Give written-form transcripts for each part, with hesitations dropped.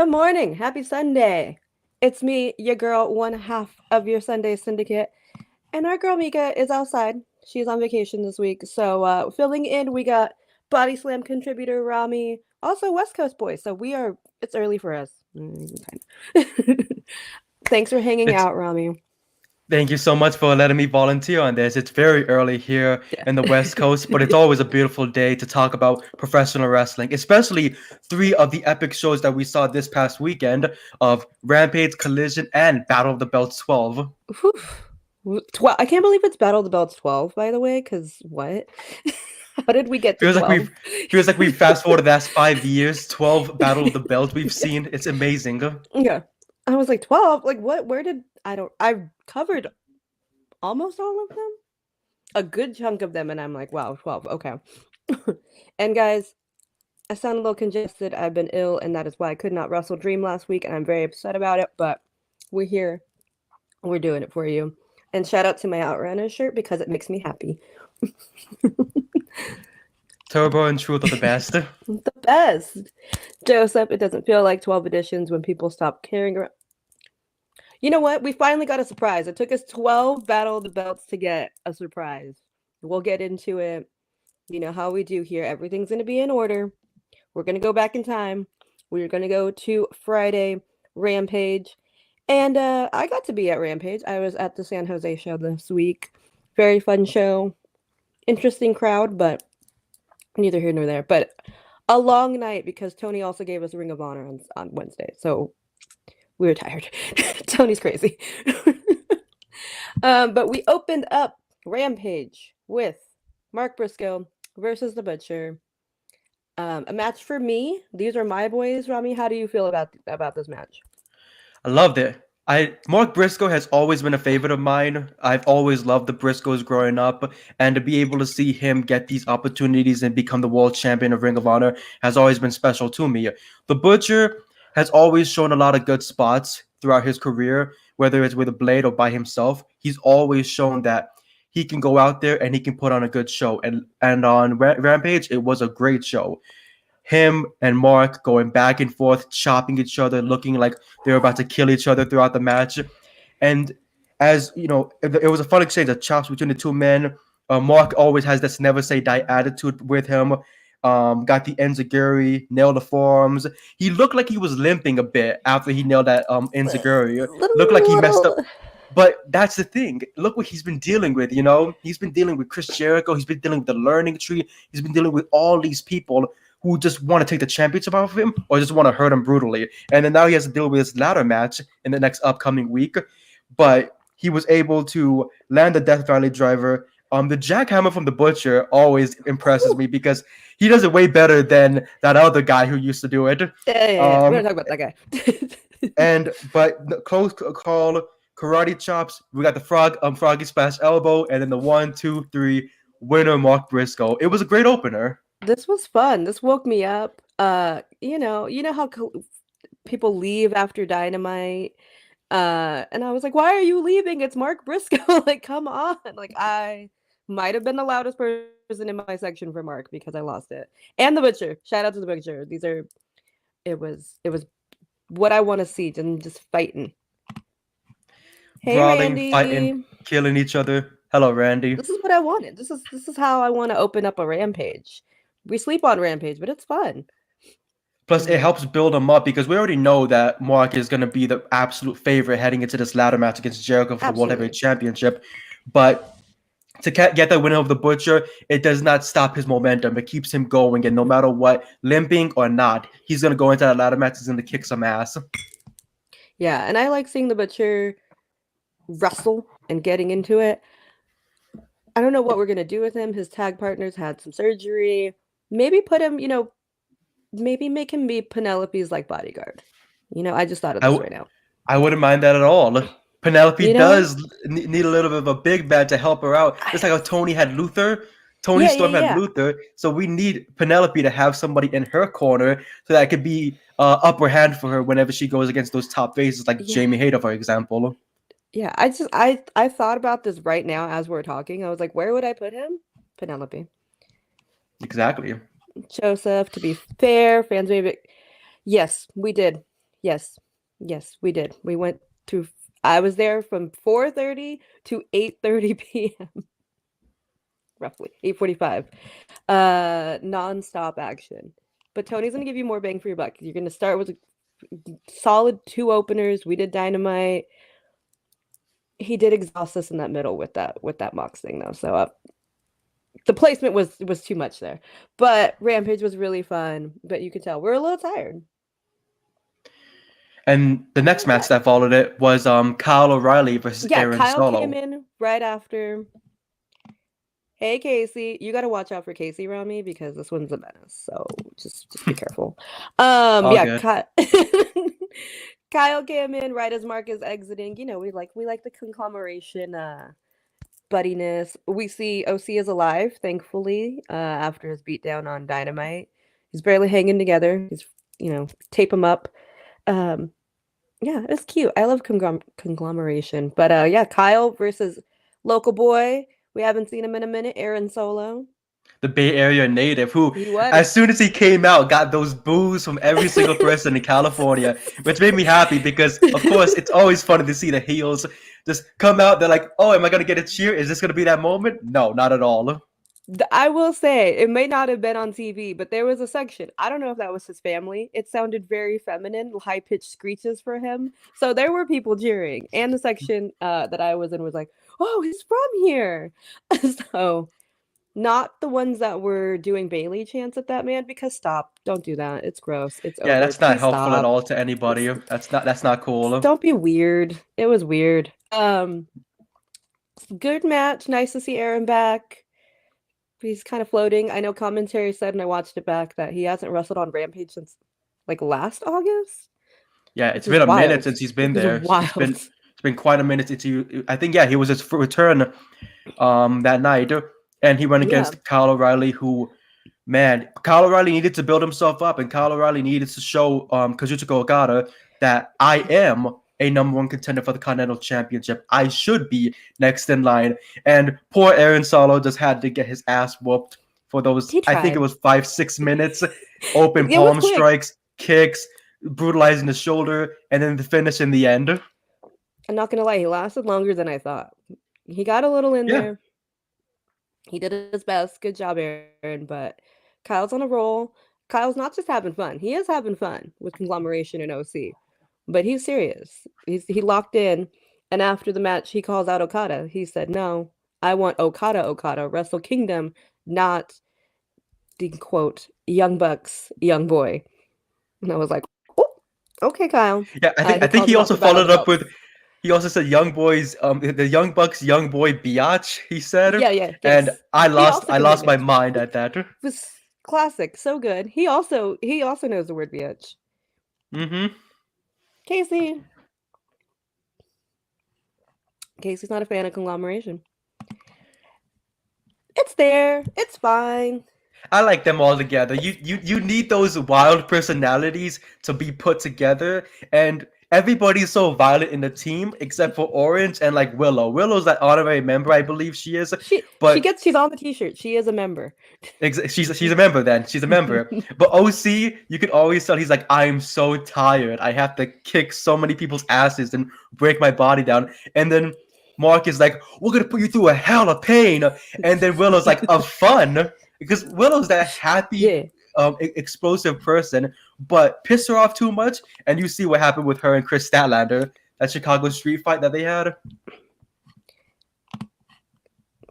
Good morning. Happy Sunday. It's me, your girl, one half of your Sunday syndicate. And our girl Mika is outside. She's on vacation this week. So filling in, we got Body Slam contributor Rami, also West Coast boy. So it's early for us. Thanks for hanging It's out, Rami. Thank you so much for letting me volunteer on this. It's very early here Yeah. in the West Coast, but it's always a beautiful day to talk about professional wrestling, especially three of the epic shows that we saw this past weekend of Rampage, Collision, and Battle of the Belts 12. Whew. 12. I can't believe it's Battle of the Belts 12, by the way, because what? How did we get to Feels like 12? we've fast forwarded the last 5 years, 12 Battle of the Belts we've seen. It's amazing. Yeah. I was like, 12? Like, what? Where did I've covered almost all of them? A good chunk of them, and I'm like, wow, 12. Okay. And guys, I sound a little congested. I've been ill, and that is why I could not Wrestle Dream last week, and I'm very upset about it, but we're here. We're doing it for you. And shout out to my Outrunner shirt because it makes me happy. Turbo and Truth are the best. The best. Joseph, it doesn't feel like 12 editions when people stop caring around. You know what? We finally got a surprise. It took us 12 Battle of the Belts to get a surprise. We'll get into it. You know how we do here. Everything's going to be in order. We're going to go back in time. We're going to go to Friday, Rampage. And I got to be at Rampage. I was at the San Jose show this week. Very fun show. Interesting crowd, but neither here nor there. But a long night because Tony also gave us Ring of Honor on Wednesday. So we were tired. Tony's crazy. But we opened up Rampage with Mark Briscoe versus The Butcher. A match for me. These are my boys, Rami. How do you feel about this match? I loved it. Mark Briscoe has always been a favorite of mine. I've always loved the Briscoes growing up, and to be able to see him get these opportunities and become the world champion of Ring of Honor has always been special to me. The Butcher has always shown a lot of good spots throughout his career, whether it's with a blade or by himself. He's always shown that he can go out there and he can put on a good show. And on Rampage, it was a great show. Him and Mark going back and forth, chopping each other, looking like they were about to kill each other throughout the match. And as you know, it was a fun exchange of chops between the two men. Mark always has this never say die attitude with him. Got the enziguri, nailed the forearms. He looked like he was limping a bit after he nailed that enziguri. Looked like he messed up. But that's the thing. Look what he's been dealing with, you know? He's been dealing with Chris Jericho. He's been dealing with the learning tree. He's been dealing with all these people who just want to take the championship off of him or just want to hurt him brutally. And then now he has to deal with this ladder match in the next upcoming week. But he was able to land the Death Valley driver. The jackhammer from the Butcher always impresses me because he does it way better than that other guy who used to do it. Yeah. We're gonna talk about that guy. But the close call, karate chops. We got the froggy splash elbow, and then the 1, 2, 3 winner Mark Briscoe. It was a great opener. This was fun. This woke me up. You know how people leave after Dynamite. And I was like, why are you leaving? It's Mark Briscoe. Like, come on. Like, I might have been the loudest person in my section for Mark because I lost it. And the Butcher. Shout out to the Butcher. It was what I want to see, and just fighting. Hey, Brawling, Randy. fighting, killing each other. Hello, Randy. This is what I wanted. This is how I want to open up a Rampage. We sleep on Rampage, but it's fun. Plus, it helps build him up because we already know that Mark is going to be the absolute favorite heading into this ladder match against Jericho for the World Heavyweight Championship. But to get the winner of the Butcher, it does not stop his momentum. It keeps him going, and no matter what, limping or not, he's going to go into that ladder match. He's going to kick some ass. Yeah, and I like seeing the Butcher wrestle and getting into it. I don't know what we're going to do with him. His tag partners had some surgery. Maybe put him, maybe make him be Penelope's like bodyguard. I just thought of this right now. I wouldn't mind that at all. Penelope does need a little bit of a big bad to help her out. Just like how Tony had Luther. Tony Storm had Luther. So we need Penelope to have somebody in her corner so that it could be upper hand for her whenever she goes against those top faces like Jamie Hayter, for example. Yeah, I thought about this right now as we're talking. I was like, where would I put him? Penelope. Exactly. Joseph, to be fair, fans maybe. Yes, we did. Yes. Yes, we did. We went to I was there from 4:30 to 8:30 p.m. roughly 8:45. Non-stop action. But Tony's gonna give you more bang for your buck. You're gonna start with a solid 2 openers. We did Dynamite. He did exhaust us in that middle with that Mox thing though. So the placement was too much there. But Rampage was really fun. But you could tell we're a little tired. And the next match that followed it was Kyle O'Reilly versus Aaron Kyle Solo. came in right after. Hey Casey, you got to watch out for Casey Rami because this one's a menace. So just be careful. Kyle came in right as Mark is exiting. You know, we like the conglomeration buddiness. We see OC is alive, thankfully, after his beatdown on Dynamite. He's barely hanging together. He's, tape him up. Yeah, it's cute. I love conglomeration. But Kyle versus local boy. We haven't seen him in a minute. Aaron Solo. The Bay Area native who, He was. as soon as he came out, got those boos from every single person in California, which made me happy because, of course, it's always funny to see the heels just come out. They're like, oh, am I going to get a cheer? Is this going to be that moment? No, not at all. I will say, it may not have been on TV, but there was a section. I don't know if that was his family. It sounded very feminine, high-pitched screeches for him. So there were people cheering. And the section that I was in was like, oh, he's from here. So not the ones that were doing Bailey chants at that man, because stop. Don't do that. It's gross. It's over. That's not Please helpful stop. at all to anybody. That's not cool. Don't be weird. It was weird. Good match. Nice to see Aaron back. He's kind of floating. I know commentary said, and I watched it back, that he hasn't wrestled on Rampage since like last August. Yeah, it's been a minute since he's been there. It's been quite a minute since I think he was his return that night, and he went against Kyle O'Reilly, who, man, Kyle O'Reilly needed to build himself up, and Kyle O'Reilly needed to show Kazuchika Okada that I am a #1 contender for the Continental Championship. I should be next in line. And poor Aaron Solo just had to get his ass whooped for those, I think it was 5-6 minutes, open palm strikes, kicks, brutalizing the shoulder, and then the finish in the end. I'm not going to lie, he lasted longer than I thought. He got a little in there. He did his best. Good job, Aaron. But Kyle's on a roll. Kyle's not just having fun. He is having fun with Conglomeration and OC. But he's serious. He locked in. And after the match, he calls out Okada. He said, no, I want Okada, Wrestle Kingdom, not the, quote, Young Bucks, young boy. And I was like, oh, okay, Kyle. Yeah, I think he also followed up with, he also said young boys, the Young Bucks, young boy biatch, he said. Yeah. Yes. And I lost my mind at that. It was classic. So good. He also knows the word biatch. Mm-hmm. Casey's not a fan of conglomeration. It's there. It's fine. I like them all together. You need those wild personalities to be put together, and everybody's so violent in the team except for Orange and like Willow. Willow's that honorary member, I believe she is. She's on the t-shirt. She is a member. She's a member then. She's a member. But OC, you can always tell he's like, I'm so tired. I have to kick so many people's asses and break my body down. And then Mark is like, we're gonna put you through a hell of pain. And then Willow's like, of fun. Because Willow's that happy, explosive person, but piss her off too much, and you see what happened with her and Chris Statlander, that Chicago street fight that they had.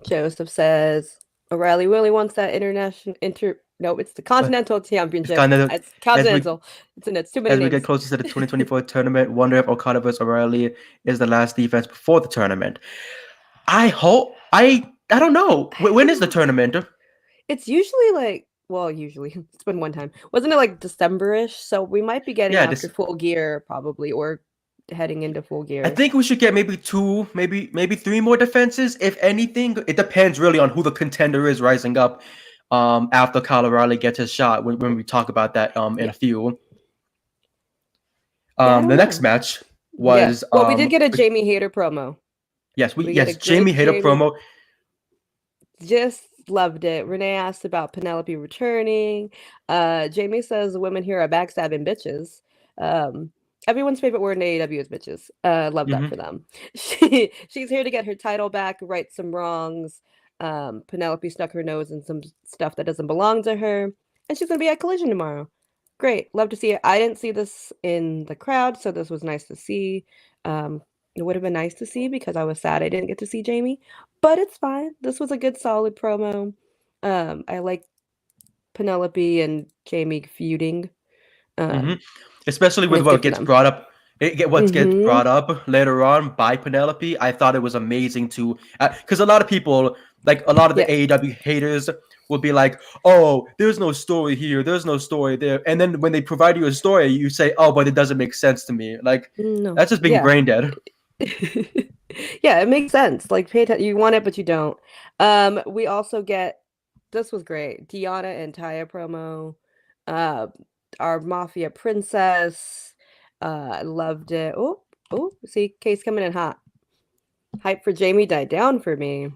Joseph says O'Reilly really wants that it's the Continental Championship. It's Continental. It's too many names. As we get closer to the 2024 tournament, wonder if Okada vs. O'Reilly is the last defense before the tournament. I don't know. When is the tournament? It's usually it's been one time. Wasn't it like December-ish? So we might be getting after Full Gear probably, or heading into Full Gear. I think we should get maybe 2, maybe 3 more defenses, if anything. It depends really on who the contender is rising up after Kyle O'Reilly gets his shot, when we talk about that in a few. The next match was... we did get a Jamie Hayter promo. Yes, Jamie Hayter promo. Just loved it. Renee asked about Penelope returning. Jamie says the women here are backstabbing bitches. everyone's favorite word in AEW is bitches. Love that for Hmm. them. She's here to get her title back, right some wrongs. Penelope stuck her nose in some stuff that doesn't belong to her, and she's gonna be at Collision tomorrow. Great, love to see it. I didn't see this in the crowd, so this was nice to see. It would have been nice to see because I was sad I didn't get to see Jamie, but it's fine. This was a good, solid promo. I like Penelope and Jamie feuding. Hmm. Um, Especially and with it's good what for gets them. brought up. What gets Mm-hmm. brought up later on by Penelope, I thought it was amazing to, because a lot of people, like a lot of the Yeah. AEW haters, will be like, "Oh, there's no story here, there's no story there," and then when they provide you a story, you say, "Oh, but it doesn't make sense to me." Like No. that's just being Yeah. brain dead. Yeah, it makes sense. Like pay attention. You want it, but you don't. We also get this was great. Deanna and Taya promo. Uh, our Mafia princess. I loved it. Oh, oh, see, Case coming in hot. Hype for Jamie died down for me.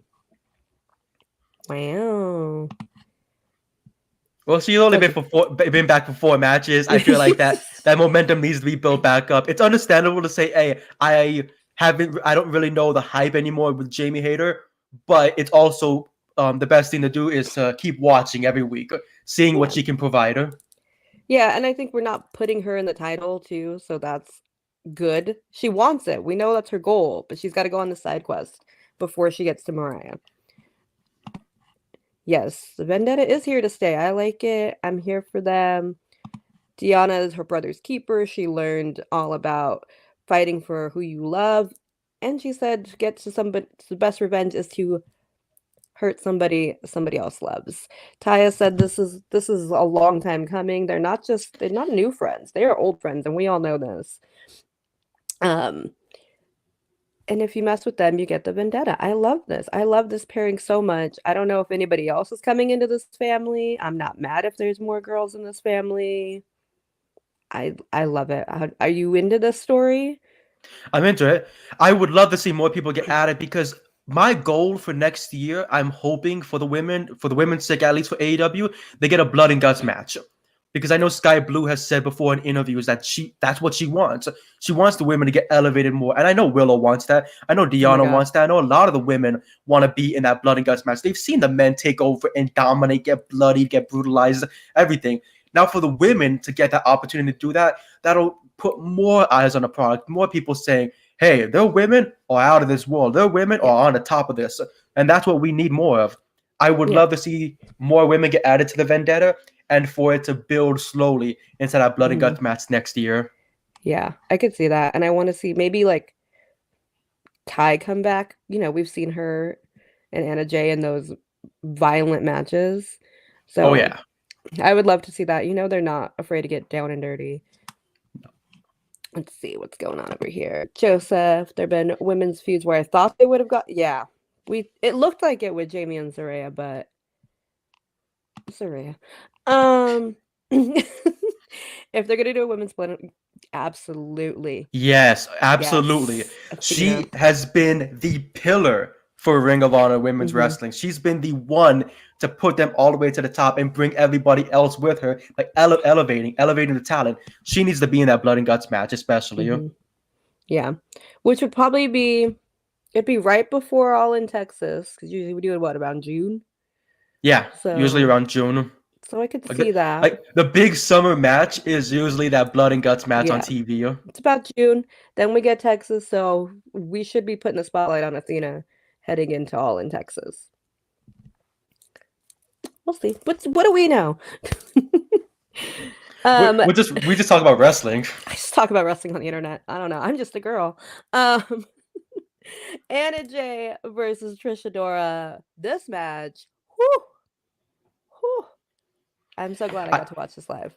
Wow. Well, she's only Okay. been back for 4 matches. I feel like that momentum needs to be built back up. It's understandable to say, "Hey, I don't really know the hype anymore with Jamie Hayter," but it's also the best thing to do is to keep watching every week, seeing what Yeah. she can provide her. Yeah, and I think we're not putting her in the title too, so that's good. She wants it. We know that's her goal, but she's got to go on the side quest before she gets to Mariah. Yes, the Vendetta is here to stay. I like it. I'm here for them. Deanna is her brother's keeper. She learned all about fighting for who you love, and she said to get to somebody, the best revenge is to hurt somebody else loves. Taya said this is a long time coming. They're not new friends. They are old friends, and we all know this. Um, and if you mess with them, you get the vendetta. I love this. I love this pairing so much. I don't know if anybody else is coming into this family. I'm not mad if there's more girls in this family. I love it. Are you into this story? I'm into it. I would love to see more people get added because my goal for next year, I'm hoping for the women's sake, at least for AEW, they get a blood and guts match. Because I know Sky Blue has said before in interviews that that's what she wants. She wants the women to get elevated more. And I know Willow wants that. I know Oh my Deanna God. wants that. I know a lot of the women want to be in that blood and guts match. They've seen the men take over and dominate, get bloodied, get brutalized, everything. Now for the women to get that opportunity to do that, that'll put more eyes on the product, more people saying, hey, their women are out of this world. Their women Yeah. are on the top of this. And that's what we need more of. I would Yeah. love to see more women get added to the Vendetta and for it to build slowly into that blood and Hmm. guts match next year. Yeah. I could see that. And I want to see maybe like Kai come back. We've seen her and Anna Jay in those violent matches. Oh So yeah. I would love to see that. They're not afraid to get down and dirty. Let's see what's going on over here. Joseph, there have been women's feuds where I thought they would have got. Yeah, it looked like it with Jamie and Saraya, but Saraya. Um, if they're gonna do a women's split, absolutely, Yes, absolutely. yes, Athena. She has been the pillar for Ring of Honor women's Hmm. wrestling. She's been the one to put them all the way to the top and bring everybody else with her, like elevating the talent. She needs to be in that blood and guts match, especially. Hmm. Yeah, which would probably be it'd be right before All in Texas because usually we do it what around June. Yeah, usually So around June. so I could Like see the, that. like the big summer match is usually that blood and guts match on Yeah. TV. It's about June. Then we get Texas, so we should be putting the spotlight on Athena heading into All in Texas. We'll see. What do we know? We, um, we just we just talk about wrestling. I just talk about wrestling on the internet. I don't know. I'm just a girl. Um, Anna Jay versus Trisha Dora. This match. Whew, whew. I'm so glad I I, got to watch this live.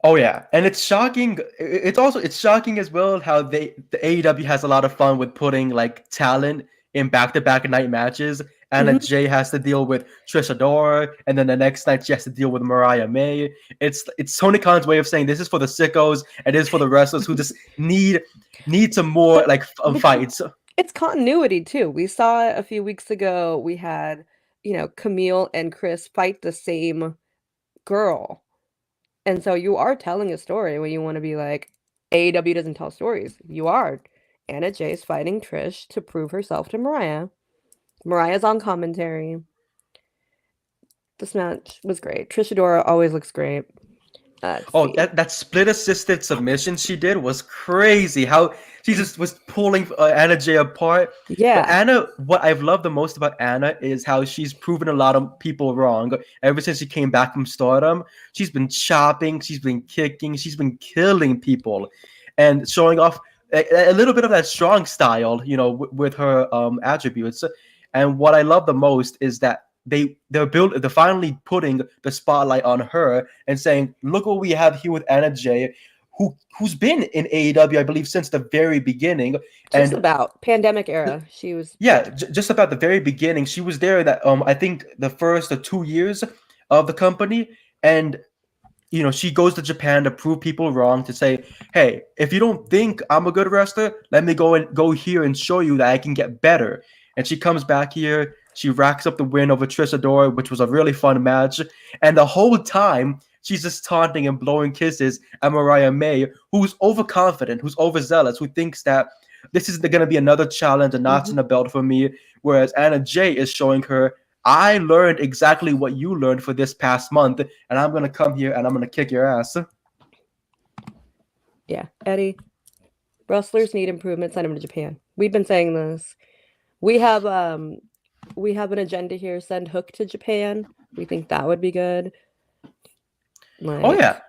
Oh yeah, and it's shocking. It's shocking as well how the AEW has a lot of fun with putting like talent in back-to-back night matches. Anna Hmm. Jay has to deal with Trish Adora, and then the next night she has to deal with Mariah May. It's Tony Khan's way of saying this is for the sickos and it is for the wrestlers who just need some more But like fights. it's continuity too. We saw it a few weeks ago. We had, Camille and Chris fight the same girl. And so you are telling a story when you want to be like, AEW doesn't tell stories. You are. Anna Jay's fighting Trish to prove herself to Mariah. Mariah's on commentary. This match was great. Trish Adora always looks great. Let's Oh, see. that split assisted submission she did was crazy. How she just was pulling Anna Jay apart. But Yeah. Anna, what I've loved the most about Anna is how she's proven a lot of people wrong. Ever since she came back from Stardom, she's been chopping, she's been kicking, she's been killing people, and showing off a little bit of that strong style, with her attributes. And what I love the most is that they're finally putting the spotlight on her and saying, look what we have here with Anna Jay, who's been in AEW, I believe, since the very beginning. Just And about pandemic era. She was just about the very beginning. She was there that I think the first 2 years of the company. And she goes to Japan to prove people wrong, to say, hey, if you don't think I'm a good wrestler, let me go here and show you that I can get better. And she comes back here. She racks up the win over Trish Adora, which was a really fun match. And the whole time, she's just taunting and blowing kisses at Mariah May, who's overconfident, who's overzealous, who thinks that this is going to be another challenge, a notch in the belt for me. Whereas Anna Jay is showing her, I learned exactly what you learned for this past month, and I'm going to come here and I'm going to kick your ass. Yeah, Eddie. Wrestlers need improvement. Send them to Japan. We've been saying this. We have an agenda here. Send Hook to Japan. We think that would be good. Oh yeah.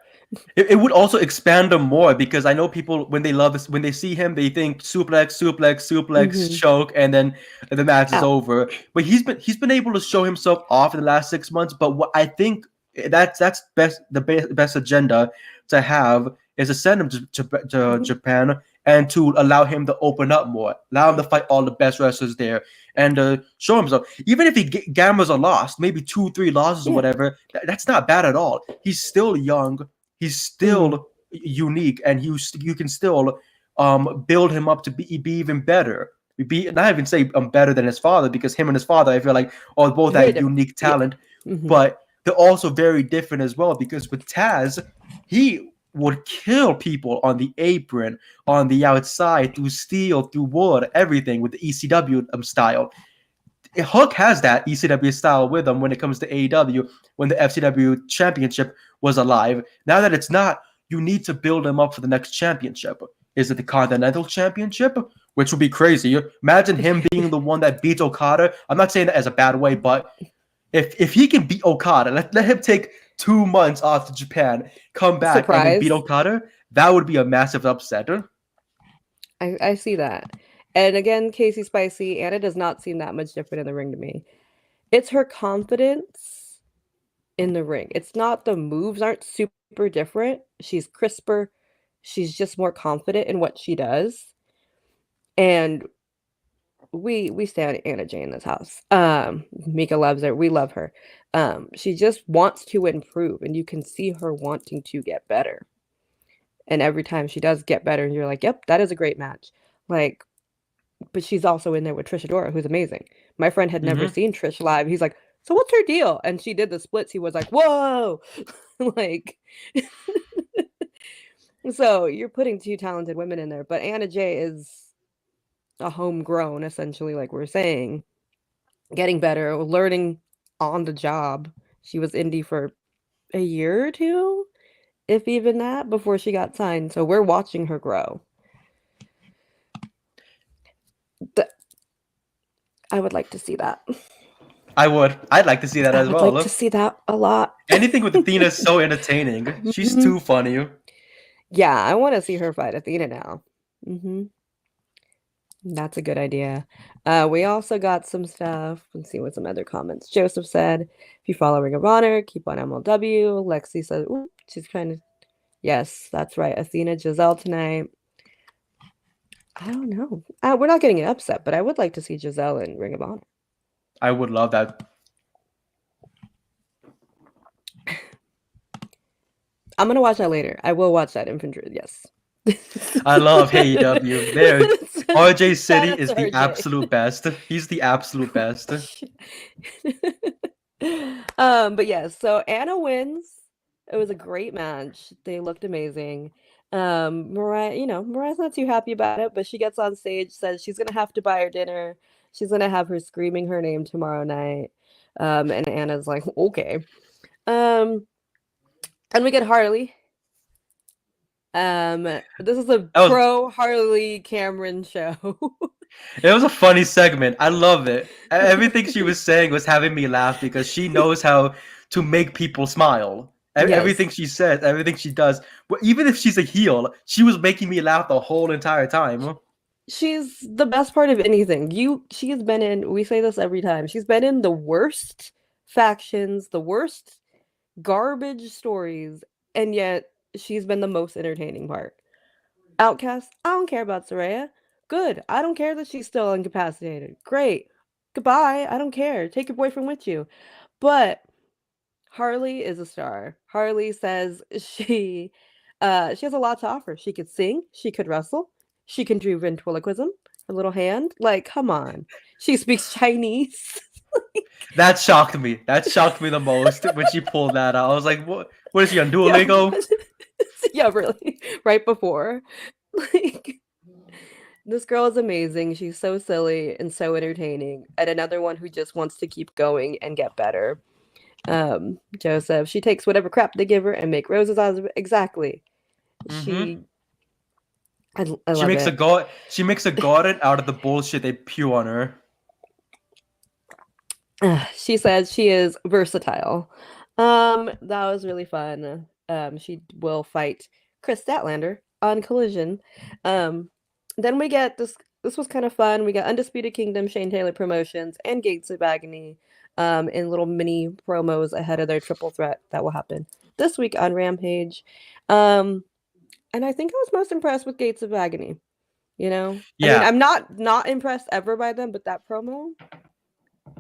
It would also expand them more, because I know people, when they love this, when they see him, they think suplex, choke, and then the match is over. But he's been able to show himself off in the last 6 months. But what I think that's the best agenda to have is to send him to Japan, and to allow him to open up more, allow him to fight all the best wrestlers there, and show himself. Even if he gambles a loss, maybe 2-3 losses or whatever, that's not bad at all. He's still young. He's still unique, and you can still build him up to be even better. Not even say better than his father, because him and his father, I feel like, are both that unique talent, but they're also very different as well. Because with Taz, he would kill people on the apron, on the outside, through steel, through wood, everything with the ECW style. Hook has that ECW style with him when it comes to AEW, when the FCW championship was alive. Now that it's not, you need to build him up for the next championship. Is it the Continental Championship? Which would be crazy. Imagine him being the one that beats Okada. I'm not saying that as a bad way, but if he can beat Okada, let him take 2 months off to Japan, come back, and then beat Okada, that would be a massive upset. I see that. And again, Casey Spicy, Anna does not seem that much different in the ring to me. It's her confidence in the ring. It's not, the moves aren't super different. She's crisper. She's just more confident in what she does. And we stand Anna Jay in this house. Mika loves her. We love her. She just wants to improve, and you can see her wanting to get better. And every time she does get better, and you're like, yep, that is a great match. Like, but she's also in there with Trish Adora, who's amazing. My friend had never seen Trish live. He's like, so what's her deal? And she did the splits. He was like, whoa. Like, so you're putting 2 talented women in there. But Anna Jay is a homegrown, essentially, like we're saying, getting better, learning on the job. She was indie for a year or 2, if even that, before she got signed. So we're watching her grow. I would like to see that. I'd like to see that as well. I'd like to see that a lot. Anything with Athena is so entertaining. She's too funny. Yeah, I want to see her fight Athena now. That's a good idea. We also got some stuff. Let's see what some other comments. Joseph said, if you follow Ring of Honor, keep on MLW. Lexi said, ooh, she's trying to. Yes, that's right. Athena Giselle tonight. I don't know. We're not getting an upset, but I would like to see Giselle in Ring of Honor. I would love that. I'm going to watch that later. I will watch that Infantry. Yes. I love AEW. There, RJ City is the absolute best. He's the absolute best. But yes, so Anna wins. It was a great match. They looked amazing. Mariah's not too happy about it, but she gets on stage, says she's gonna have to buy her dinner. She's gonna have her screaming her name tomorrow night. And Anna's like, okay. And we get Harley. This is a That was pro Harley Cameron show. it was a funny segment. I love it. Everything she was saying was having me laugh because she knows how to make people smile. Yes. Everything she says, everything she does, even if she's a heel, she was making me laugh the whole entire time. She's the best part of anything. She has been in, we say this every time, she's been in the worst factions, the worst garbage stories, and yet she's been the most entertaining part. Outcast, I don't care about Soraya. Good. I don't care that she's still incapacitated. Great. Goodbye. I don't care. Take your boyfriend with you. But Harley is a star. Harley says she has a lot to offer. She could sing, she could wrestle, she can do ventriloquism, her little hand. Like, come on. She speaks Chinese. That shocked me. That shocked me the most when she pulled that out. I was like, what is she on Yeah, Duolingo? yeah, really. Right before. Like, this girl is amazing. She's so silly and so entertaining. And another one who just wants to keep going and get better. Joseph, she takes whatever crap they give her and make roses out of it. Exactly. Mm-hmm. She I love it. She makes a garden out of the bullshit they pew on her. She says she is versatile. That was really fun. She will fight Chris Statlander on Collision. Then we get this. This was kind of fun. We got Undisputed Kingdom, Shane Taylor Promotions, and Gates of Agony in little mini promos ahead of their triple threat that will happen this week on Rampage. And I think I was most impressed with Gates of Agony. You know, I mean, Yeah, I'm not impressed ever by them, but that promo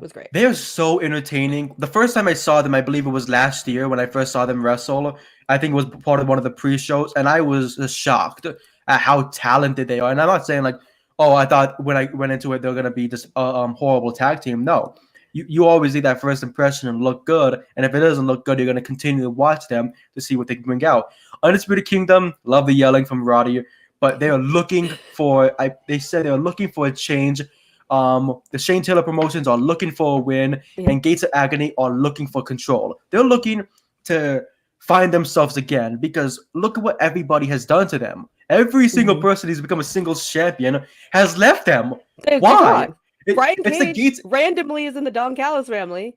was great. they are so entertaining. The first time I saw them, I believe it was last year when I first saw them wrestle. I think it was part of one of the pre-shows, and I was shocked at how talented they are. And I'm not saying like, oh, I thought when I went into it they're gonna be this horrible tag team. No, you always need that first impression and look good. And if it doesn't look good, you're gonna continue to watch them to see what they can bring out. Undisputed Kingdom, love the yelling from Roddy, but they are looking for. They said they are looking for a change. The Shane Taylor promotions are looking for a win, Yeah. and Gates of Agony are looking for control. They're looking to find themselves again because look at what everybody has done to them. Every single person who's become a singles champion has left them. They're Why? gone. Brian It's the Cage Gates. randomly is in the Don Callis family.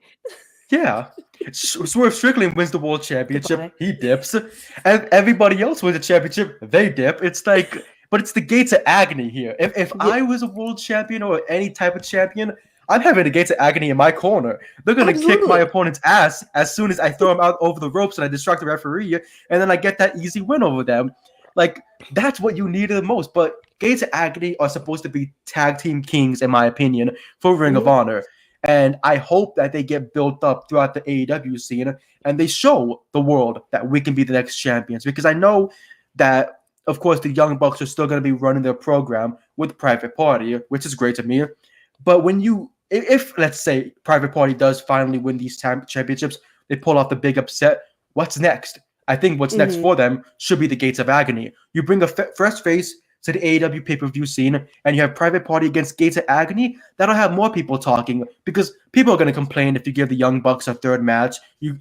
Yeah. Swerve Strickland wins the world championship. Goodbye. He dips. And everybody else wins the championship. They dip. It's like, but it's the Gates of Agony here. If Yeah. I was a world champion or any type of champion, I'm having the Gates of Agony in my corner. They're going to kick my Absolutely. opponent's ass as soon as I throw him out over the ropes and I distract the referee, and then I get that easy win over them. Like, that's what you needed the most. But Gates of Agony are supposed to be tag team kings, in my opinion, for Ring of Honor. And I hope that they get built up throughout the AEW scene and they show the world that we can be the next champions. Because I know that, of course, the Young Bucks are still going to be running their program with Private Party, which is great to me. But when if let's say Private Party does finally win these championships, they pull off the big upset, what's next? I think what's next for them should be the Gates of Agony. You bring a fresh face to the AEW pay-per-view scene, and you have Private Party against Gates of Agony, that'll have more people talking because people are going to complain if you give the Young Bucks a third match.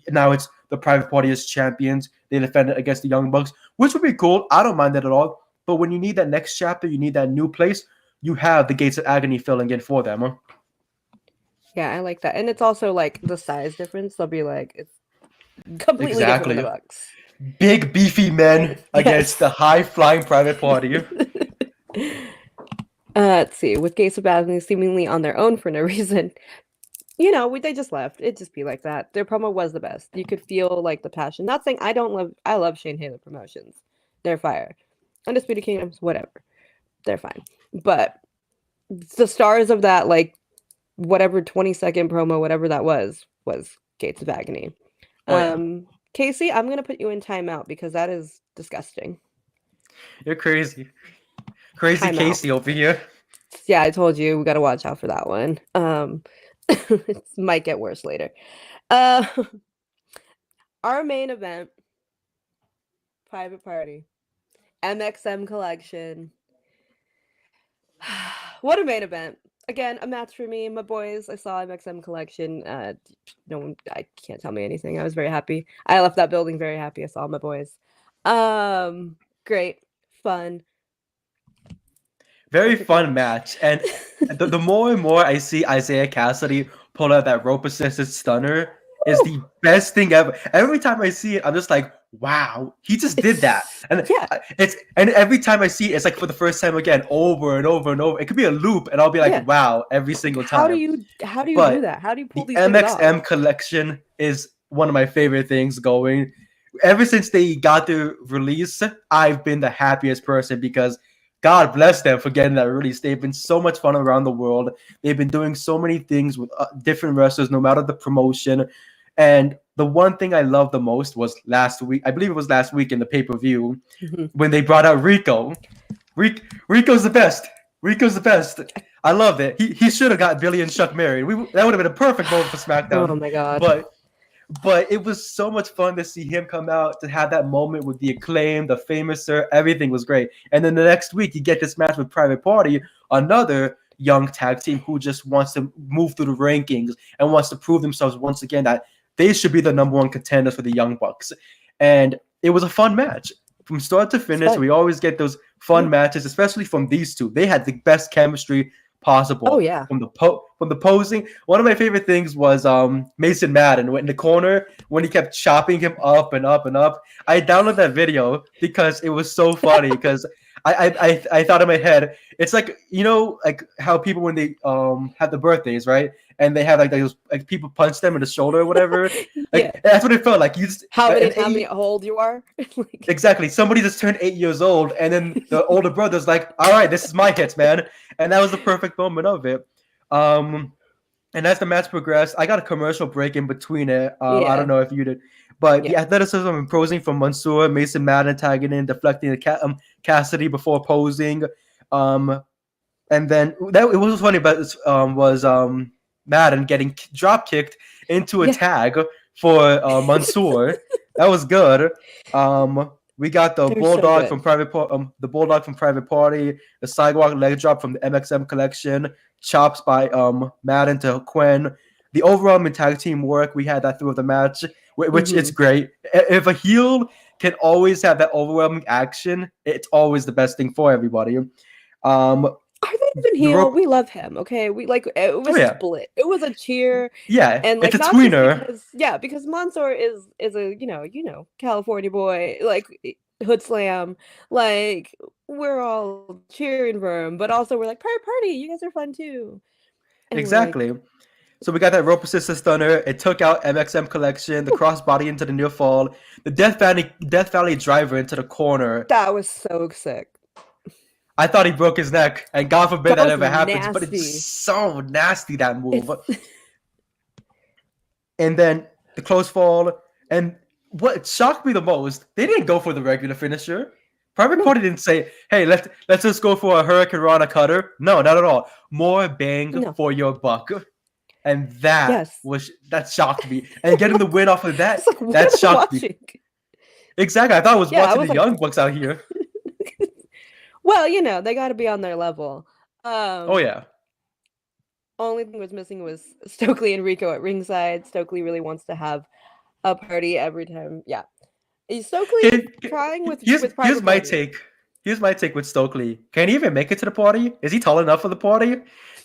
Now it's the Private Party as champions. They defend it against the Young Bucks, which would be cool. I don't mind that at all. But when you need that next chapter, you need that new place, you have the Gates of Agony filling in for them. Huh? Yeah, I like that. And it's also like the size difference. They'll be like, it's completely different than the Bucks. Big beefy men against the high-flying Private Party. Let's see. With Gates of Agony seemingly on their own for no reason, they just left. It'd just be like that. Their promo was the best. You could feel like the passion. Not saying I love Shane Taylor promotions. They're fire. Undisputed Kingdoms, whatever. They're fine. But the stars of that, like, whatever 20-second promo, whatever that was Gates of Agony. Casey, I'm going to put you in timeout because that is disgusting. You're crazy. Crazy timeout. Casey over here. Yeah, I told you. We got to watch out for that one. It might get worse later. Our main event, Private Party. MXM Collection. What a main event. Again, a match for me, my boys. I saw MXM Collection. No one, I can't tell me anything. I was very happy. I left that building very happy. I saw my boys. Great, fun. Very fun match. And the more and more I see Isaiah Cassidy pull out that rope assisted stunner is the best thing ever. Every time I see it, I'm just like, wow, he just did that. And Yeah. and every time I see it, it's like for the first time again, over and over and over. It could be a loop, and I'll be like, Yeah. wow, every single time. How do you But do that? How do you pull the these things off? MXM collection is one of my favorite things going. Ever since they got their release, I've been the happiest person because God bless them for getting that release. They've been so much fun around the world. They've been doing so many things with different wrestlers, no matter the promotion. And the one thing I loved the most was last week. I believe it was last week in the pay-per-view when they brought out Rico. Rico's the best. Rico's the best. I loved it. He should have got Billy and Chuck married. That would have been a perfect moment for SmackDown. Oh my God. But it was so much fun to see him come out, to have that moment with the Acclaim, the Famous Sir. Everything was great. And then the next week, you get this match with Private Party, another young tag team who just wants to move through the rankings and wants to prove themselves once again that they should be the number one contenders for the Young Bucks. And it was a fun match. From start to finish, we always get those fun matches, especially from these two. They had the best chemistry possible. Oh yeah. From the posing. One of my favorite things was Mason Madden went in the corner when he kept chopping him up and up and up. I downloaded that video because it was so funny because I thought in my head, it's like, you know, like how people when they have the birthdays, right? And they have like those like people punch them in the shoulder or whatever. Like that's what it felt like. You just how old you are? Exactly. Somebody just turned 8 years old, and then the older brother's like, "All right, this is my hits, man," and that was the perfect moment of it. And as the match progressed, I got a commercial break in between it. I don't know if you did, but the athleticism and posing from Mansoor, Mason Madden tagging in, deflecting the Cassidy before posing, and then that it was funny about this was Madden getting drop kicked into a tag for Mansoor. That was good. We got the Bulldog from Private Party, the sidewalk leg drop from the MXM collection, chops by Madden to Quinn. The overall tag team work, we had that throughout the match, which is great. If a heel can always have that overwhelming action, it's always the best thing for everybody. I think even heel, we love him. Okay, we like it was split. It was a cheer. Yeah, and like it's a tweener. Because Mansoor is a you know California boy, like hood slam. Like we're all cheering for him, but also we're like party. You guys are fun too. And exactly. So we got that rope assisted stunner. It took out MXM collection, the crossbody into the near fall, the Death Valley driver into the corner. That was so sick. I thought he broke his neck, and God forbid that ever happens. But it's so nasty, that move. And then the close fall. And what shocked me the most, they didn't go for the regular finisher. Private Party didn't say, hey, let's just go for a Hurricane Rana cutter. No, not at all. More bang for your buck. And that shocked me. And getting the win off of that, that shocked me. Exactly. I thought I was watching the Young Bucks out here. Well, you know, they got to be on their level. Oh, yeah. Only thing was missing was Stokely and Rico at ringside. Stokely really wants to have a party every time. Yeah. Is Stokely trying with Private Here's my Party? take. Here's my take with Stokely. Can he even make it to the party? Is he tall enough for the party?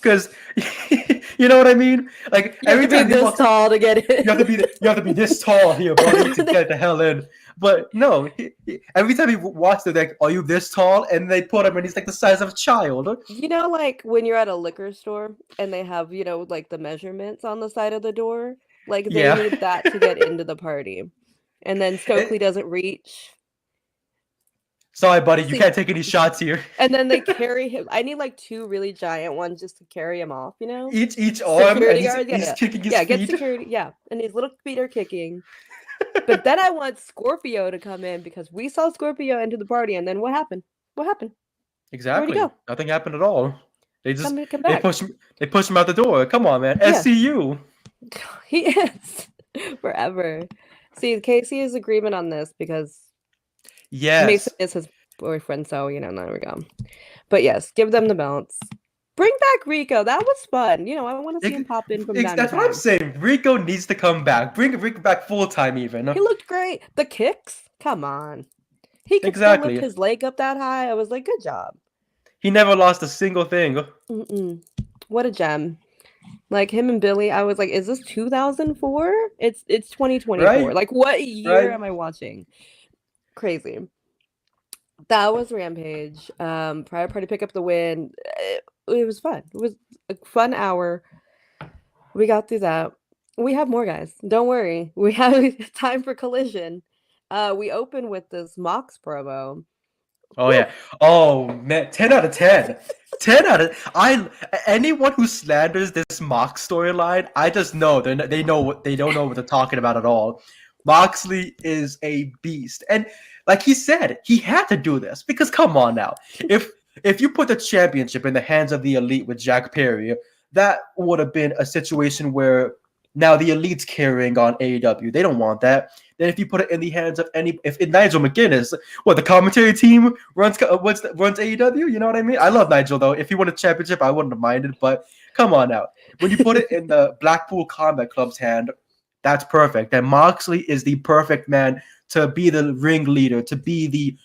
Because you know what I mean. Like every time this tall to get in. You have to be this tall here, buddy, to get the hell in. But no, every time he walks, they're like, "Are you this tall?" And they put him, and he's like the size of a child. You know, like when you're at a liquor store and they have, you know, like the measurements on the side of the door. Like they need that to get into the party, and then Stokely doesn't reach. Sorry, buddy, you can't take any shots here. And then they carry him. I need like 2 really giant ones just to carry him off, you know? Each arm, security and he's kicking his feet. Get security, and his little feet are kicking. But then I want Scorpio to come in because we saw Scorpio into the party, and then what happened? Exactly. Where'd he go? Nothing happened at all. They just come they push him out the door. Come on, man. SCU. He is forever. See, Casey is agreement on this because Mason is his boyfriend. So there we go. But yes, give them the belts. Bring back Rico. That was fun. I want to see him pop in from time to That's what I'm time. saying. Rico needs to come back. Bring Rico back full time, even. He looked great. The kicks, come on. He could still lift his leg up that high. I was like, good job. He never lost a single thing. What a gem. Like him and Billy, I was like, is this 2004? It's 2024. Right? Like, what year am I watching? Crazy. That was Rampage. Private Party pick up the win. It was fun. It was a fun hour. We got through that. We have more, guys. Don't worry. We have time for Collision. We open with this Mox promo. Oh yeah. Oh man, 10 out of 10. 10 out of anyone who slanders this Mox storyline, I just know they don't know what they're talking about at all. Moxley is a beast, and like he said, he had to do this because come on now, if you put the championship in the hands of the Elite with Jack Perry, that would have been a situation where now the Elite's carrying on AEW. They don't want that. Then if you put it in the hands of if Nigel McGuinness, the commentary team runs AEW, you know what I mean? I love Nigel though. If he won a championship, I wouldn't have minded. But come on now, when you put it in the Blackpool Combat Club's hand, that's perfect. And Moxley is the perfect man to be the ringleader, to be the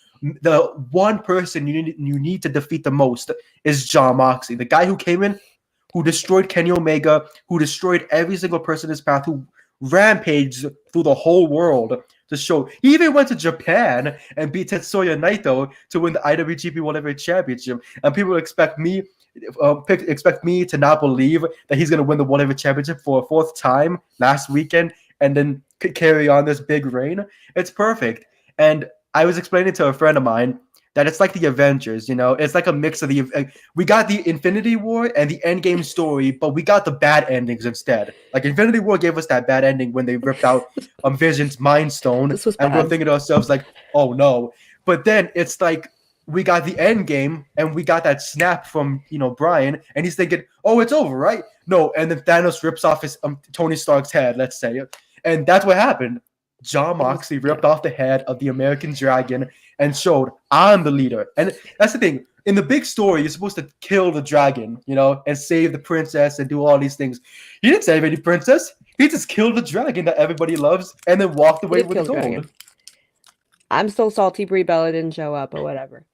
one person you need to defeat the most is Jon Moxley, the guy who came in, who destroyed Kenny Omega, who destroyed every single person in his path, who rampaged through the whole world to show. He even went to Japan and beat Tetsuya Naito to win the IWGP World Heavyweight Championship. And people expect me to not believe that he's going to win the World Heavyweight Championship for a fourth time last weekend and then carry on this big reign. It's perfect. And I was explaining to a friend of mine that it's like the Avengers, it's like a mix of we got the Infinity War and the Endgame story, but we got the bad endings instead. Like Infinity War gave us that bad ending when they ripped out Vision's Mind Stone, and we're thinking to ourselves like, oh no. But then it's like we got the Endgame and we got that snap from Brian, and he's thinking, oh, it's over, right? No, and then Thanos rips off his Tony Stark's head, let's say, and that's what happened. Jon Moxley ripped off the head of the American Dragon and showed, I'm the leader. And that's the thing. In the big story, you're supposed to kill the dragon, and save the princess and do all these things. He didn't save any princess. He just killed the dragon that everybody loves and then walked away with the gold. Dragon. I'm still salty Brie Bella didn't show up, but whatever.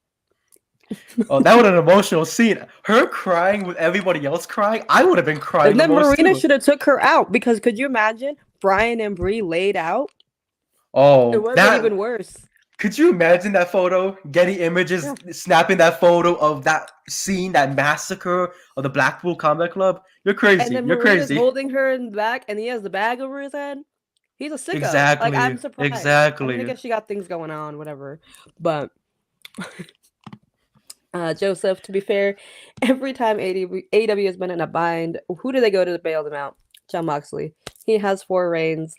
Oh, that was an emotional scene. Her crying with everybody else crying. I would have been crying. And then Marina should have took her out because could you imagine Brian and Brie laid out? Oh, it would have been even worse. Could you imagine that photo? Getty Images snapping that photo of that scene, that massacre of the Blackpool Combat Club. You're crazy. And then You're Marina's crazy. Holding her in the back, and he has the bag over his head. He's a sicko. Exactly. Like I'm surprised. Exactly. I guess she got things going on, whatever. But Joseph, to be fair, every time AEW has been in a bind, who do they go to bail them out? Jon Moxley. He has 4 reigns.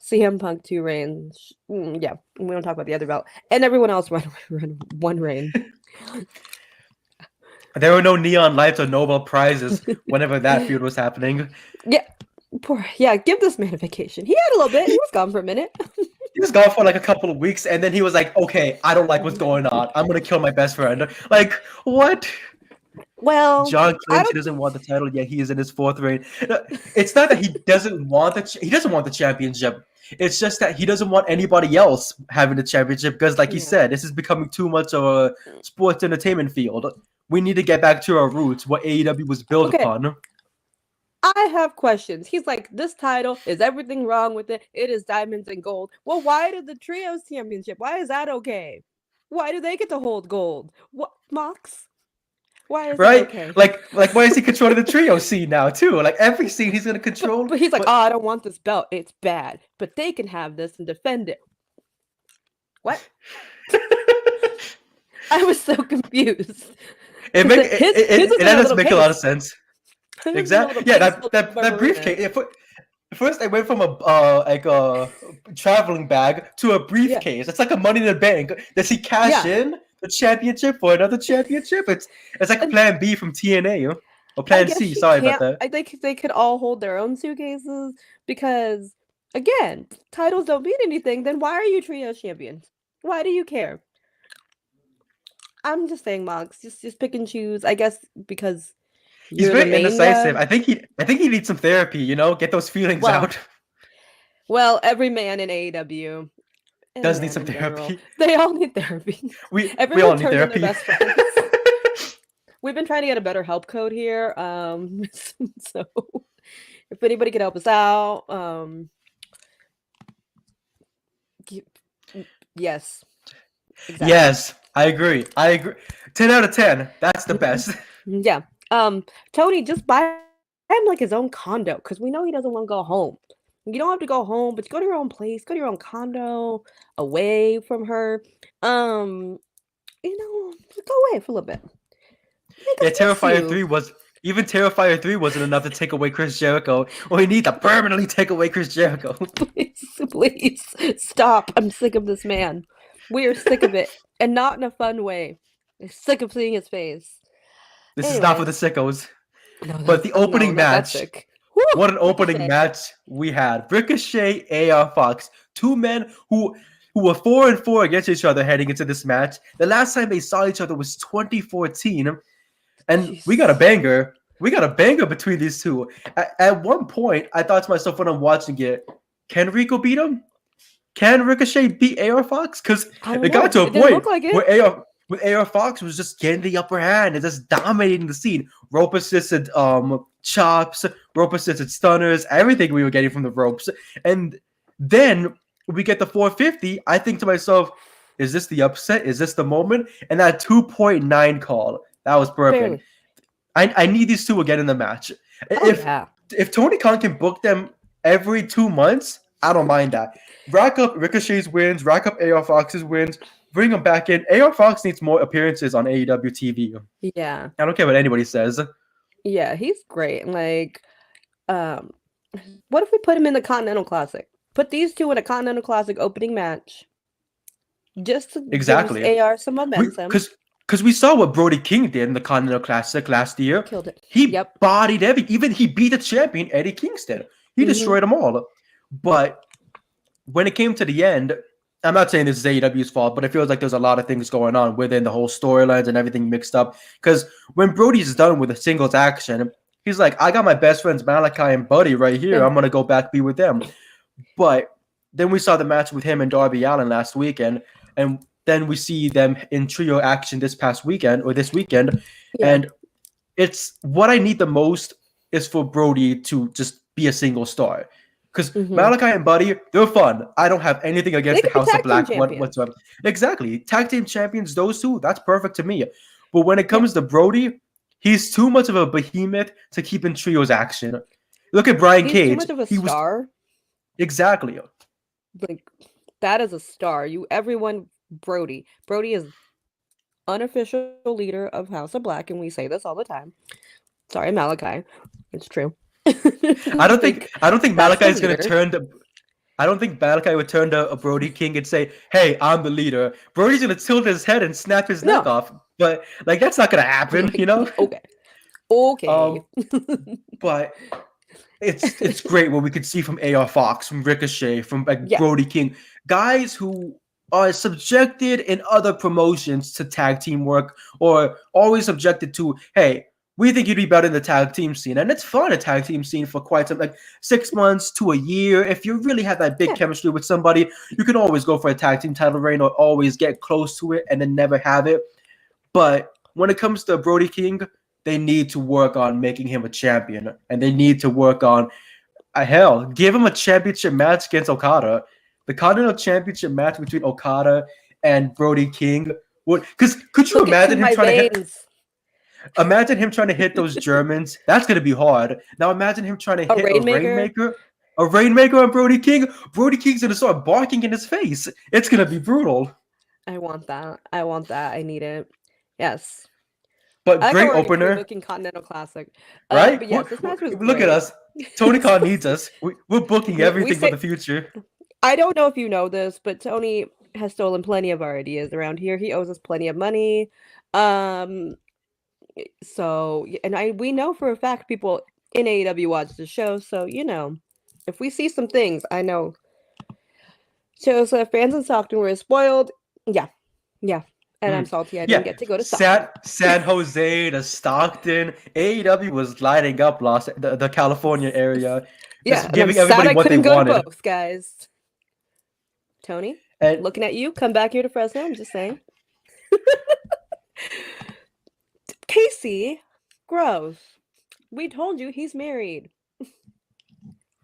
CM Punk 2 reigns. Yeah, we don't talk about the other belt. And everyone else run 1 reign. There were no neon lights or Nobel Prizes whenever that feud was happening. Yeah, give this man a vacation. He had a little bit. He was gone for a minute. He was gone for like a couple of weeks, and then he was like, okay, I don't like what's going on. I'm going to kill my best friend. Like, what? Well, John claims he doesn't want the title, yet he is in his 4th reign. It's not that he doesn't want the championship. It's just that he doesn't want anybody else having the championship because, like you said, this is becoming too much of a sports entertainment field. We need to get back to our roots, what AEW was built upon. I have questions. He's like, this title, is everything wrong with it? It is diamonds and gold. Well, why did the Trios Championship? Why is that okay? Why do they get to hold gold? What, Mox? Why is that okay? Like why is he controlling the trio scene now too? Like every scene he's gonna control. But he's like, I don't want this belt. It's bad. But they can have this and defend it. What? I was so confused. It doesn't make a lot of sense. Exactly. Yeah, that briefcase. First, I went from a traveling bag to a briefcase. It's like a Money in the Bank. Does he cash in the championship for another championship? It's like Plan B from TNA, or Plan C. Sorry about that. I think they could all hold their own suitcases because, again, titles don't mean anything. Then why are you trio champions? Why do you care? I'm just saying, Mox, just pick and choose. I guess because He's you're the very main indecisive. guy. I think he needs some therapy, you know, get those feelings Well, out. well, every man in AEW and Does need man some in general, therapy. they all need therapy. We all Everyone need turned in their therapy. best friends. We've been trying to get a better help code here. So if anybody could help us out, yes, exactly. Yes, I agree. I agree. 10 out of 10. That's the best. Yeah. Tony, just buy him like his own condo because we know he doesn't want to go home. You don't have to go home, but you go to your own place, go to your own condo, away from her. Just go away for a little bit. Make Yeah, us miss Terrifier you. 3 was even Terrifier 3 wasn't enough to take away Chris Jericho. We need to permanently take away Chris Jericho. Please stop. I'm sick of this man. We are sick of it. And not in a fun way. I'm sick of seeing his face. This is not for the Anyways. sickos. No, But the opening not that match, sick. what an opening Ricochet. match we had. Ricochet, AR Fox, two men who were 4-4 against each other heading into this match. The last time they saw each other was 2014, and Jeez. we got a banger. We got a banger between these two. At one point, I thought to myself when I'm watching it, can Rico beat him? Can Ricochet beat AR Fox? Because it got to a point where AR Fox was just getting the upper hand and just dominating the scene. Rope assisted chops, rope assisted stunners, everything we were getting from the ropes. And then we get the 450. I think to myself, is this the upset? Is this the moment? And that 2.9 call, that was perfect. Barely. I need these two again in the match. If Tony Khan can book them every 2 months, I don't mind that. Rack up Ricochet's wins, rack up AR Fox's wins, bring them back in. AR Fox needs more appearances on AEW TV. Yeah. I don't care what anybody says. Yeah, he's great. Like, what if we put him in the Continental Classic? Put these two in a Continental Classic opening match. Just to Exactly. AR some momentum. Because we saw what Brody King did in the Continental Classic last year. Killed it. He bodied even he beat the champion, Eddie Kingston. He destroyed them all. But when it came to the end, I'm not saying this is AEW's fault, but it feels like there's a lot of things going on within the whole storylines and everything mixed up. Because when Brody's done with a singles action, he's like, I got my best friends Malachi and Buddy right here. I'm going to go back be with them. But then we saw the match with him and Darby Allin last weekend, and then we see them in trio action this weekend. Yeah. And it's what I need the most is for Brody to just be a single star. Because Malachi and Buddy, they're fun. I don't have anything against the House of Black whatsoever. Exactly. Tag team champions, those two, that's perfect to me. But when it comes to Brody, he's too much of a behemoth to keep in trios action. Look at Brian Cage. Too much of a star. Exactly. Like, that is a star. Brody. Brody is unofficial leader of House of Black, and we say this all the time. Sorry, Malachi. It's true. I don't think Malachi is going to turn to. I don't think Malachi would turn to a Brody King and say, "Hey, I'm the leader." Brody's going to tilt his head and snap his neck off, but like that's not going to happen, you know? Okay. But it's great what we could see from AR Fox, from Ricochet, from Brody King, guys who are subjected in other promotions to tag team work or always subjected to, hey, we think you'd be better in the tag team scene. And it's fun, a tag team scene for quite some, like 6 months to a year. If you really have that big chemistry with somebody, you can always go for a tag team title reign or always get close to it and then never have it. But when it comes to Brody King, they need to work on making him a champion. And they need to work on, give him a championship match against Okada. The Continental Championship match between Okada and Brody King. Because could you imagine him trying to imagine him trying to hit those Germans? That's going to be hard. Now imagine him trying to hit a Rainmaker on Brody King. Brody King's going to start barking in his face. It's going to be brutal. I want that. I need it. Yes. But great opener. Booking Continental Classic. Right? But yes, this match was Look great. at us. Tony Khan needs us. We're booking everything for the future. I don't know if you know this, but Tony has stolen plenty of our ideas around here. He owes us plenty of money. So, and we know for a fact people in AEW watch the show. So, if we see some things, I know shows that fans in Stockton were spoiled. Yeah. And I'm salty I Yeah, didn't get to go to Stockton. San Jose to Stockton. AEW was lighting up the California area, Yeah, just and I'm giving sad everybody I what they couldn't go to wanted. both, guys. Tony, And looking at you. Come back here to Fresno. I'm just saying. Casey, gross. We told you he's married.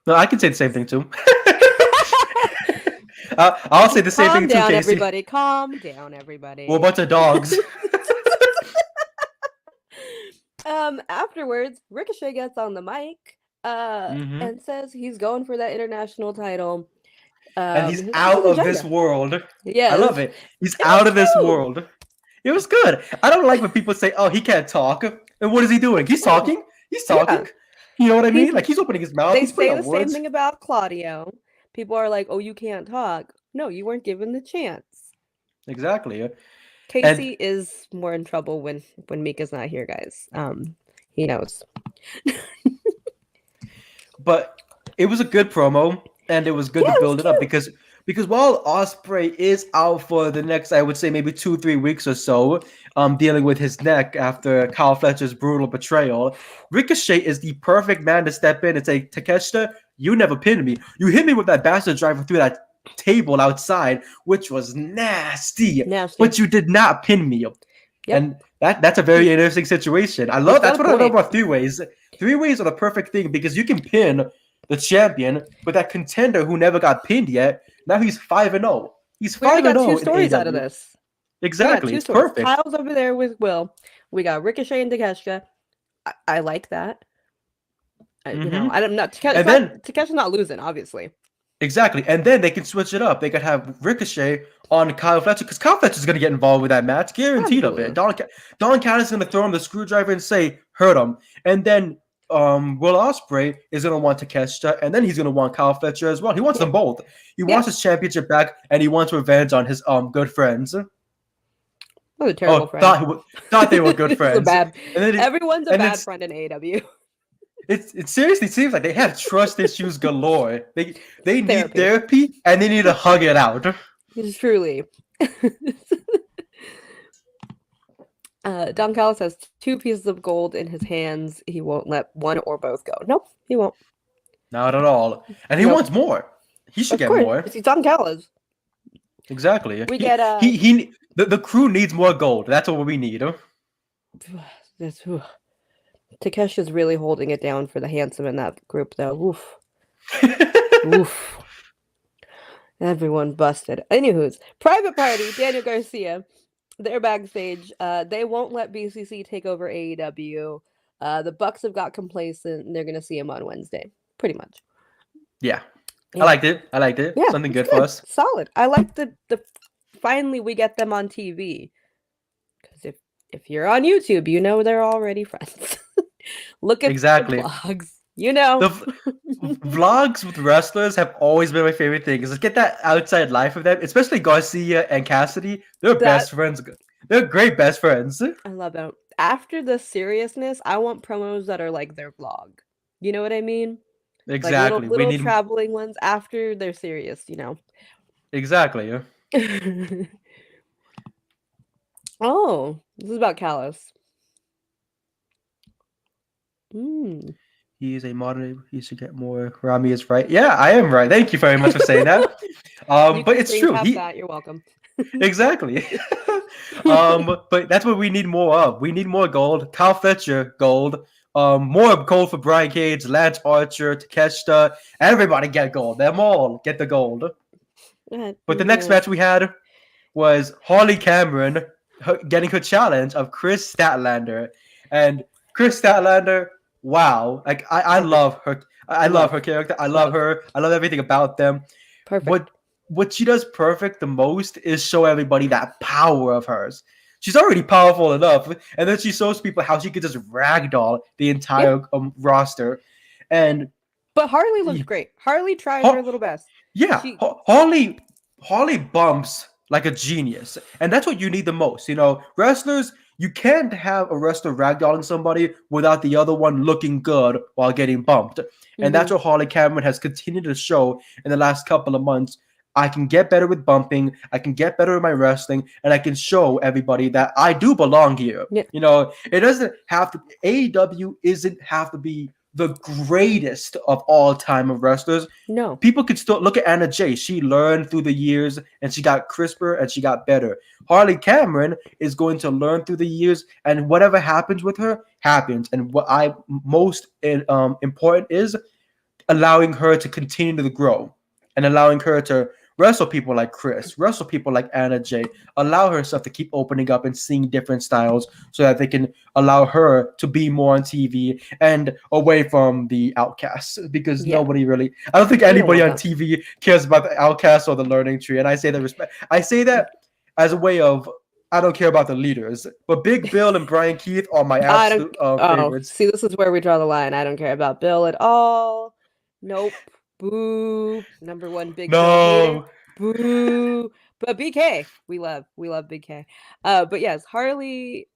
no, I can say the same thing too. I'll say the same Calm thing too, down, Casey. everybody. Calm down, everybody. We're a bunch of dogs. Afterwards, Ricochet gets on the mic and says he's going for that international title. And he's his out of this agenda. world. Yes. I love it. He's It out was of this cute. world. It was good. I don't like when people say, "Oh, he can't talk," and what is he doing? He's talking. He's talking. Yeah. You know what I mean? He's- Like he's opening his mouth. They He's say putting the out same words. thing about Claudio. People are like, "Oh, you can't talk." No, you weren't given the chance. Exactly. Casey is more in trouble when Mika's not here, guys. He knows. But it was a good promo, and it was good to build it up because while Ospreay is out for the next, I would say maybe 2-3 weeks or so, dealing with his neck after Kyle Fletcher's brutal betrayal, Ricochet is the perfect man to step in and say, Takeshita, you never pinned me. You hit me with that bastard driver through that table outside, which was nasty. But you did not pin me. Yep. And that's a very interesting situation. I love that's what I love about 3-ways. 3-ways are the perfect thing because you can pin the champion with that contender who never got pinned yet. Now he's 5-0. He's 5-0. We got 2 stories out of this. Exactly. It's perfect. Kyle's over there with Will. We got Ricochet and Takeshita. I like that. You know, I'm not Takeshi's not losing, obviously. Exactly. And then they can switch it up. They could have Ricochet on Kyle Fletcher because Kyle Fletcher's going to get involved with that match. Guaranteed of it. Don Callis is going to throw him the screwdriver and say, hurt him. And then Will Ospreay is going to want Takeshita, and then he's going to want Kyle Fletcher as well. He wants them both. He wants his championship back, and he wants revenge on his good friends. What a terrible friend. Thought they were good friends. Everyone's a bad friend in AEW. It seriously seems like they have trust issues galore. They need therapy and they need to hug it out. It's truly. Don Callis has 2 pieces of gold in his hands. He won't let one or both go. Nope, he won't. Not at all. And he wants more. He should get more. He's Don Callis. Exactly. We get the crew needs more gold. That's what we need. Takeshi's really holding it down for the handsome in that group, though. Oof. Oof. Everyone busted. Anywho's, Private Party, Daniel Garcia, they're backstage. They won't let BCC take over AEW. The Bucks have got complacent, and they're going to see him on Wednesday. Pretty much. Yeah. I liked it. Yeah, something good for us. Solid. I like the finally we get them on TV. Because if you're on YouTube, you know they're already friends. Look at the vlogs. You know. The vlogs with wrestlers have always been my favorite thing. Is get that outside life of them, especially Garcia and Cassidy. They're best friends. They're great best friends. I love them. After the seriousness, I want promos that are like their vlog. You know what I mean? Exactly. Like little traveling ones after they're serious, you know. Exactly. Oh, this is about Callis. He is a modern. He should get more. Rami is right. Yeah, I am right. Thank you very much for saying that. But it's true. You're welcome. Exactly. But that's what we need more of. We need more gold. Kyle Fletcher, gold. More gold for Brian Cage, Lance Archer, Takeshita. Everybody get gold. Them all get the gold. But the next match we had was Holly Cameron getting her challenge of Chris Statlander. And Chris Statlander, wow. Like I love her. I love her character. I love her. I love everything about them. Perfect. What she does perfect the most is show everybody that power of hers. She's already powerful enough, and then she shows people how she could just ragdoll the entire roster. But Harley looks great. Harley tried her little best. Yeah, Harley bumps like a genius, and that's what you need the most. You know, wrestlers. You can't have a wrestler ragdolling somebody without the other one looking good while getting bumped. And that's what Holly Cameron has continued to show in the last couple of months. I can get better with bumping, I can get better with my wrestling, and I can show everybody that I do belong here. Yeah. You know, it doesn't have to, AEW isn't have to be the greatest of all time of wrestlers. No. People could still look at Anna Jay. She learned through the years and she got crisper and she got better. Harley Cameron is going to learn through the years, and whatever happens with her happens. And what I most important is allowing her to continue to grow and allowing her to wrestle people like Chris, wrestle people like Anna Jay, allow herself to keep opening up and seeing different styles so that they can allow her to be more on TV and away from the outcasts, because nobody really, I don't think anybody on TV cares about the outcasts or the learning tree. And I say that respect. I say that as a way of, I don't care about the leaders, but Big Bill and Brian Keith are my absolute favorites. See, this is where we draw the line. I don't care about Bill at all. Nope. Boo. Number one Big Bill hater. Boo. But BK, we love Big K. But yes, Harley,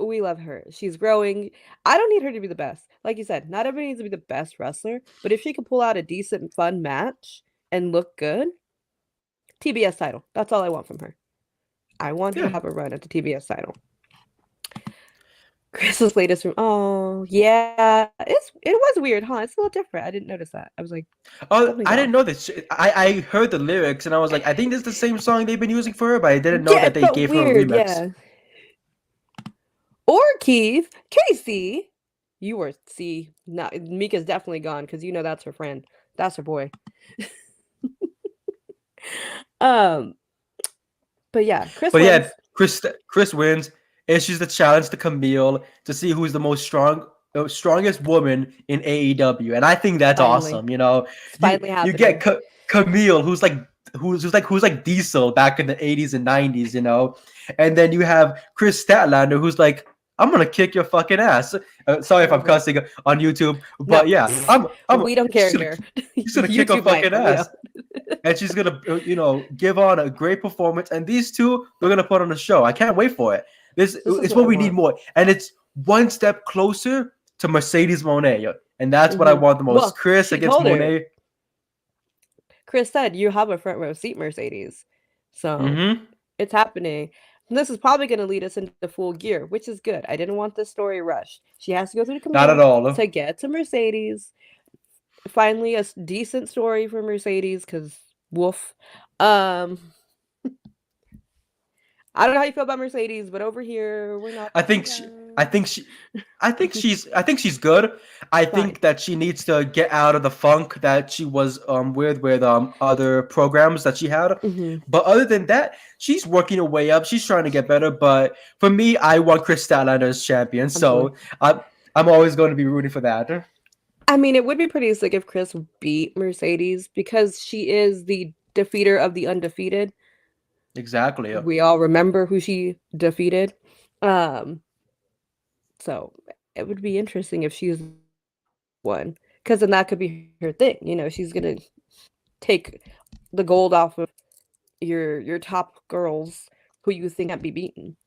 we love her. She's growing. I don't need her to be the best. Like you said, not everybody needs to be the best wrestler, but if she can pull out a decent, fun match and look good, TBS title. That's all I want from her. I want her to have a run at the TBS title. Chris's latest room. Oh, yeah. It was weird, huh? It's a little different. I didn't notice that. I was like, oh, I didn't know this. I heard the lyrics and I was like, I think this is the same song they've been using for her, but I didn't know that they gave her a remix. Yeah. Or Keith, Casey, you were, no, Mika's definitely gone because you know that's her friend. That's her boy. But yeah, Chris wins. Chris wins. Issues the challenge to Camille to see who's the strongest woman in AEW, and I think that's awesome. You know, you get Camille, who's like Diesel back in the 80s and 90s. You know, and then you have Chris Statlander, who's like, I'm gonna kick your fucking ass. Sorry if I'm cussing on YouTube, but no, yeah, we don't care here. She's gonna kick her fucking ass, and she's gonna, give on a great performance. And these two, we're gonna put on a show. I can't wait for it. This is what we need more, and it's one step closer to Mercedes Moné, and that's what I want the most. Chris against Moné. Chris said you have a front row seat, Mercedes, so it's happening. This is probably going to lead us into Full Gear, which is good. I didn't want this story rushed. She has to go through the community not at all to get to Mercedes. Finally, a decent story for Mercedes, because woof. I don't know how you feel about Mercedes, but over here we're not. I think she's good. I think that she needs to get out of the funk that she was with other programs that she had. But other than that, she's working her way up. She's trying to get better. But for me, I want Chris Statlander as champion. So I'm always going to be rooting for that. I mean, it would be pretty sick if Chris beat Mercedes, because she is the defeater of the undefeated. Exactly. Yeah. We all remember who she defeated. So it would be interesting if she's one, because then that could be her thing. She's gonna take the gold off of your top girls who you think can't be beaten.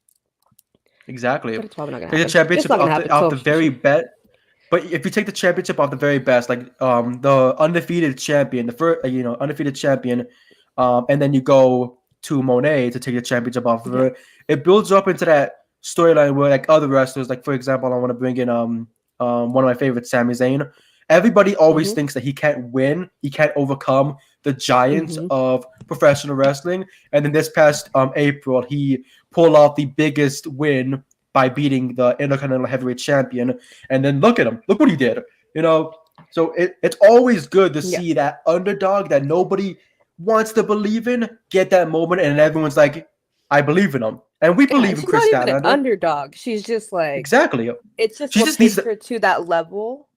Exactly. But it's probably not gonna take the championship off the very best. But if you take the championship off the very best, like the undefeated champion, the first undefeated champion, and then you go to Monet to take the championship off of her, it builds up into that storyline where, like, other wrestlers, like, for example, I want to bring in one of my favorites, Sami Zayn. Everybody always thinks that he can't win, he can't overcome the giants of professional wrestling, and then this past April, he pulled off the biggest win by beating the Intercontinental Heavyweight Champion. And then look at him, look what he did. So it's always good to see that underdog that nobody wants to believe in get that moment, and everyone's like, I believe in him, and we believe in Chris Statlander. She's not even an underdog. She's just like, exactly. It's just what takes her to that level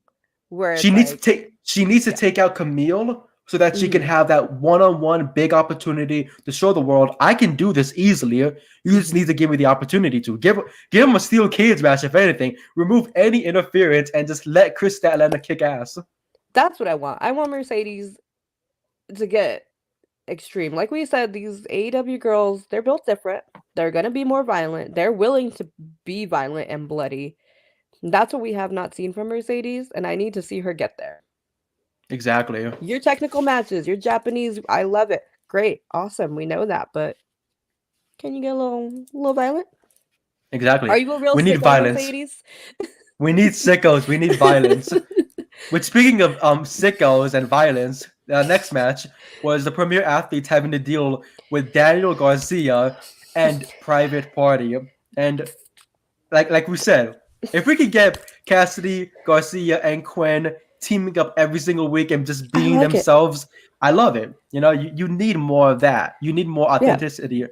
where she needs to take out Camille so that she can have that one-on-one big opportunity to show the world, I can do this easily. You just need to give me the opportunity to give him a steel cage match. If anything, remove any interference and just let Chris Statlander kick ass. That's what I want. I want Mercedes to get extreme. Like we said, these AEW girls, they're built different. They're going to be more violent. They're willing to be violent and bloody. That's what we have not seen from Mercedes, and I need to see her get there. Exactly. Your technical matches, your Japanese, I love it. Great, awesome. We know that, but can you get a little violent? Exactly. Are you a real We need sicko, violence. Mercedes? We need sickos. We need violence. Which, speaking of sickos and violence, next match was the premier athletes having to deal with Daniel Garcia and Private Party. And like we said, if we could get Cassidy, Garcia, and Quinn teaming up every single week and just I being like it. themselves, I love it. You know, you need more of that. You need more Yeah. authenticity.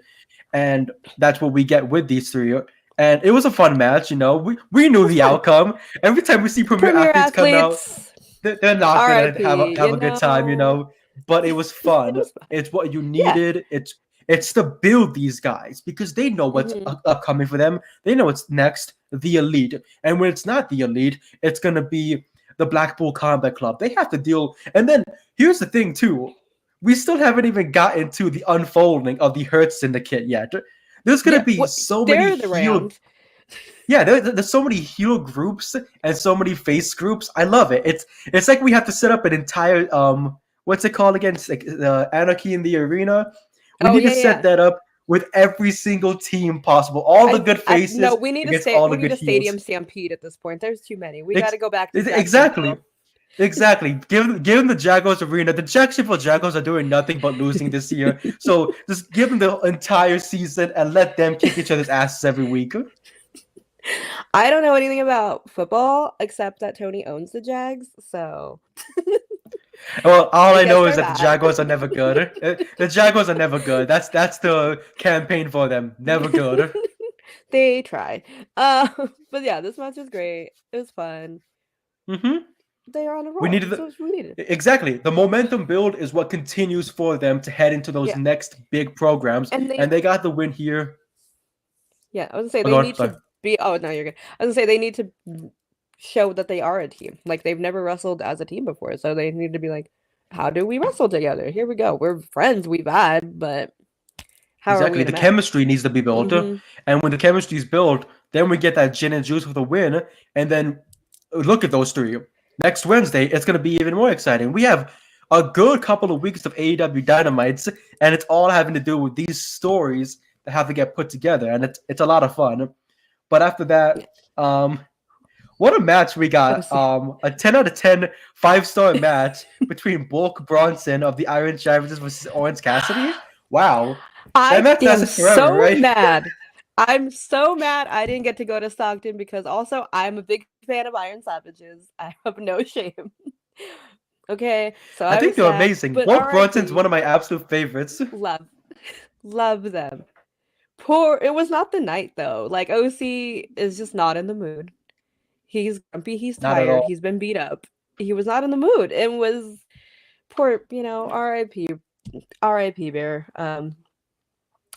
And that's what we get with these three. And it was a fun match, you know. We knew the fun. outcome. Every time we see premier athletes come out, they're not gonna RIP, have a good time, you know. But it was It fun. was fun. It's what you Yeah. needed. It's to build these guys because they know what's upcoming for them. They know what's next. The elite, and when it's not the elite, it's gonna be the Blackpool Combat Club. They have to deal. And then here's the thing too. We still haven't even gotten to the unfolding of the Hurt Syndicate yet. There's gonna be so many heel. Yeah, there's so many heel groups and so many face groups. I love it. It's like we have to set up an entire what's it called again? It's like Anarchy in the Arena. We need to set that up with every single team possible. All the good faces. No, we need we need a stadium stampede at this point. There's too many. We got to go back to exactly. Exactly. Give them the Jaguars arena. The Jacksonville Jaguars are doing nothing but losing this year. So just give them the entire season and let them kick each other's asses every week. I don't know anything about football except that Tony owns the Jags, so. Well, all I know is that the Jaguars are never good. The Jaguars are never good. That's the campaign for them. Never good. They try. But yeah, this match was great. It was fun. Mm-hmm. They are on a roll. We needed exactly. The momentum build is what continues for them to head into those next big programs, and they got the win here. Yeah, I was gonna say they need to be. Oh no, you're good. I was gonna say they need to show that they are a team. Like they've never wrestled as a team before, so they need to be like, how do we wrestle together? Here we go. We're friends. We've had, but how are we? The chemistry needs to be built, and when the chemistry is built, then we get that gin and juice with a win, and then look at those three. Next Wednesday, it's going to be even more exciting. We have a good couple of weeks of AEW Dynamites, and it's all having to do with these stories that have to get put together, and it's a lot of fun. But after that, what a match we got. A 10 out of 10 5-star match between Bulk Bronson of the Iron Challengers versus Orange Cassidy. Wow. I'm so mad. I'm so mad I didn't get to go to Stockton because also I'm a big fan of Iron Savages. I have no shame. Okay, so I think they're amazing. Bulk Bronson's one of my absolute favorites. Love them. It was not the night though. Like OC is just not in the mood. He's grumpy. He's tired. He's been beat up. He was not in the mood. It was poor, R.I.P. Bear.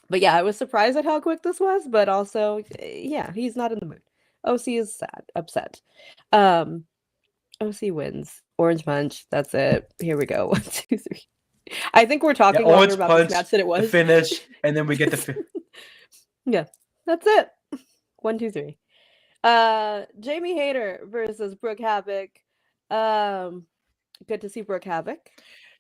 But yeah, I was surprised at how quick this was, but also, yeah, he's not in the mood. OC is upset. OC wins. Orange Punch. That's it. Here we go. 1, 2, 3. I think we're talking longer about this match than it was. The finish, and then we get the yeah, that's it. 1, 2, 3. Jamie Hayter versus Brooke Havoc. Good to see Brooke Havoc.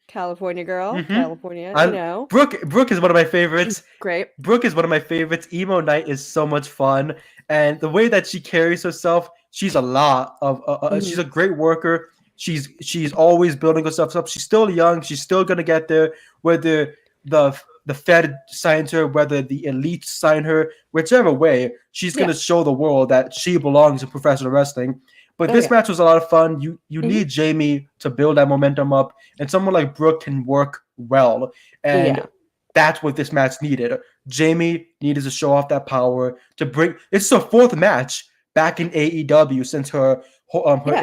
California girl, California, you know. Brooke is one of my favorites. Great. Brooke is one of my favorites. Emo Night is so much fun, and the way that she carries herself, she's a lot of. She's a great worker. She's always building herself up. She's still young. She's still gonna get there. Whether the Fed signs her, whether the elite sign her, whichever way, she's gonna show the world that she belongs in professional wrestling. But this match was a lot of fun. You need Jamie to build that momentum up, and someone like Brooke can work well. And that's what this match needed. Jamie needed to show off that power to bring. It's the 4th match back in AEW since her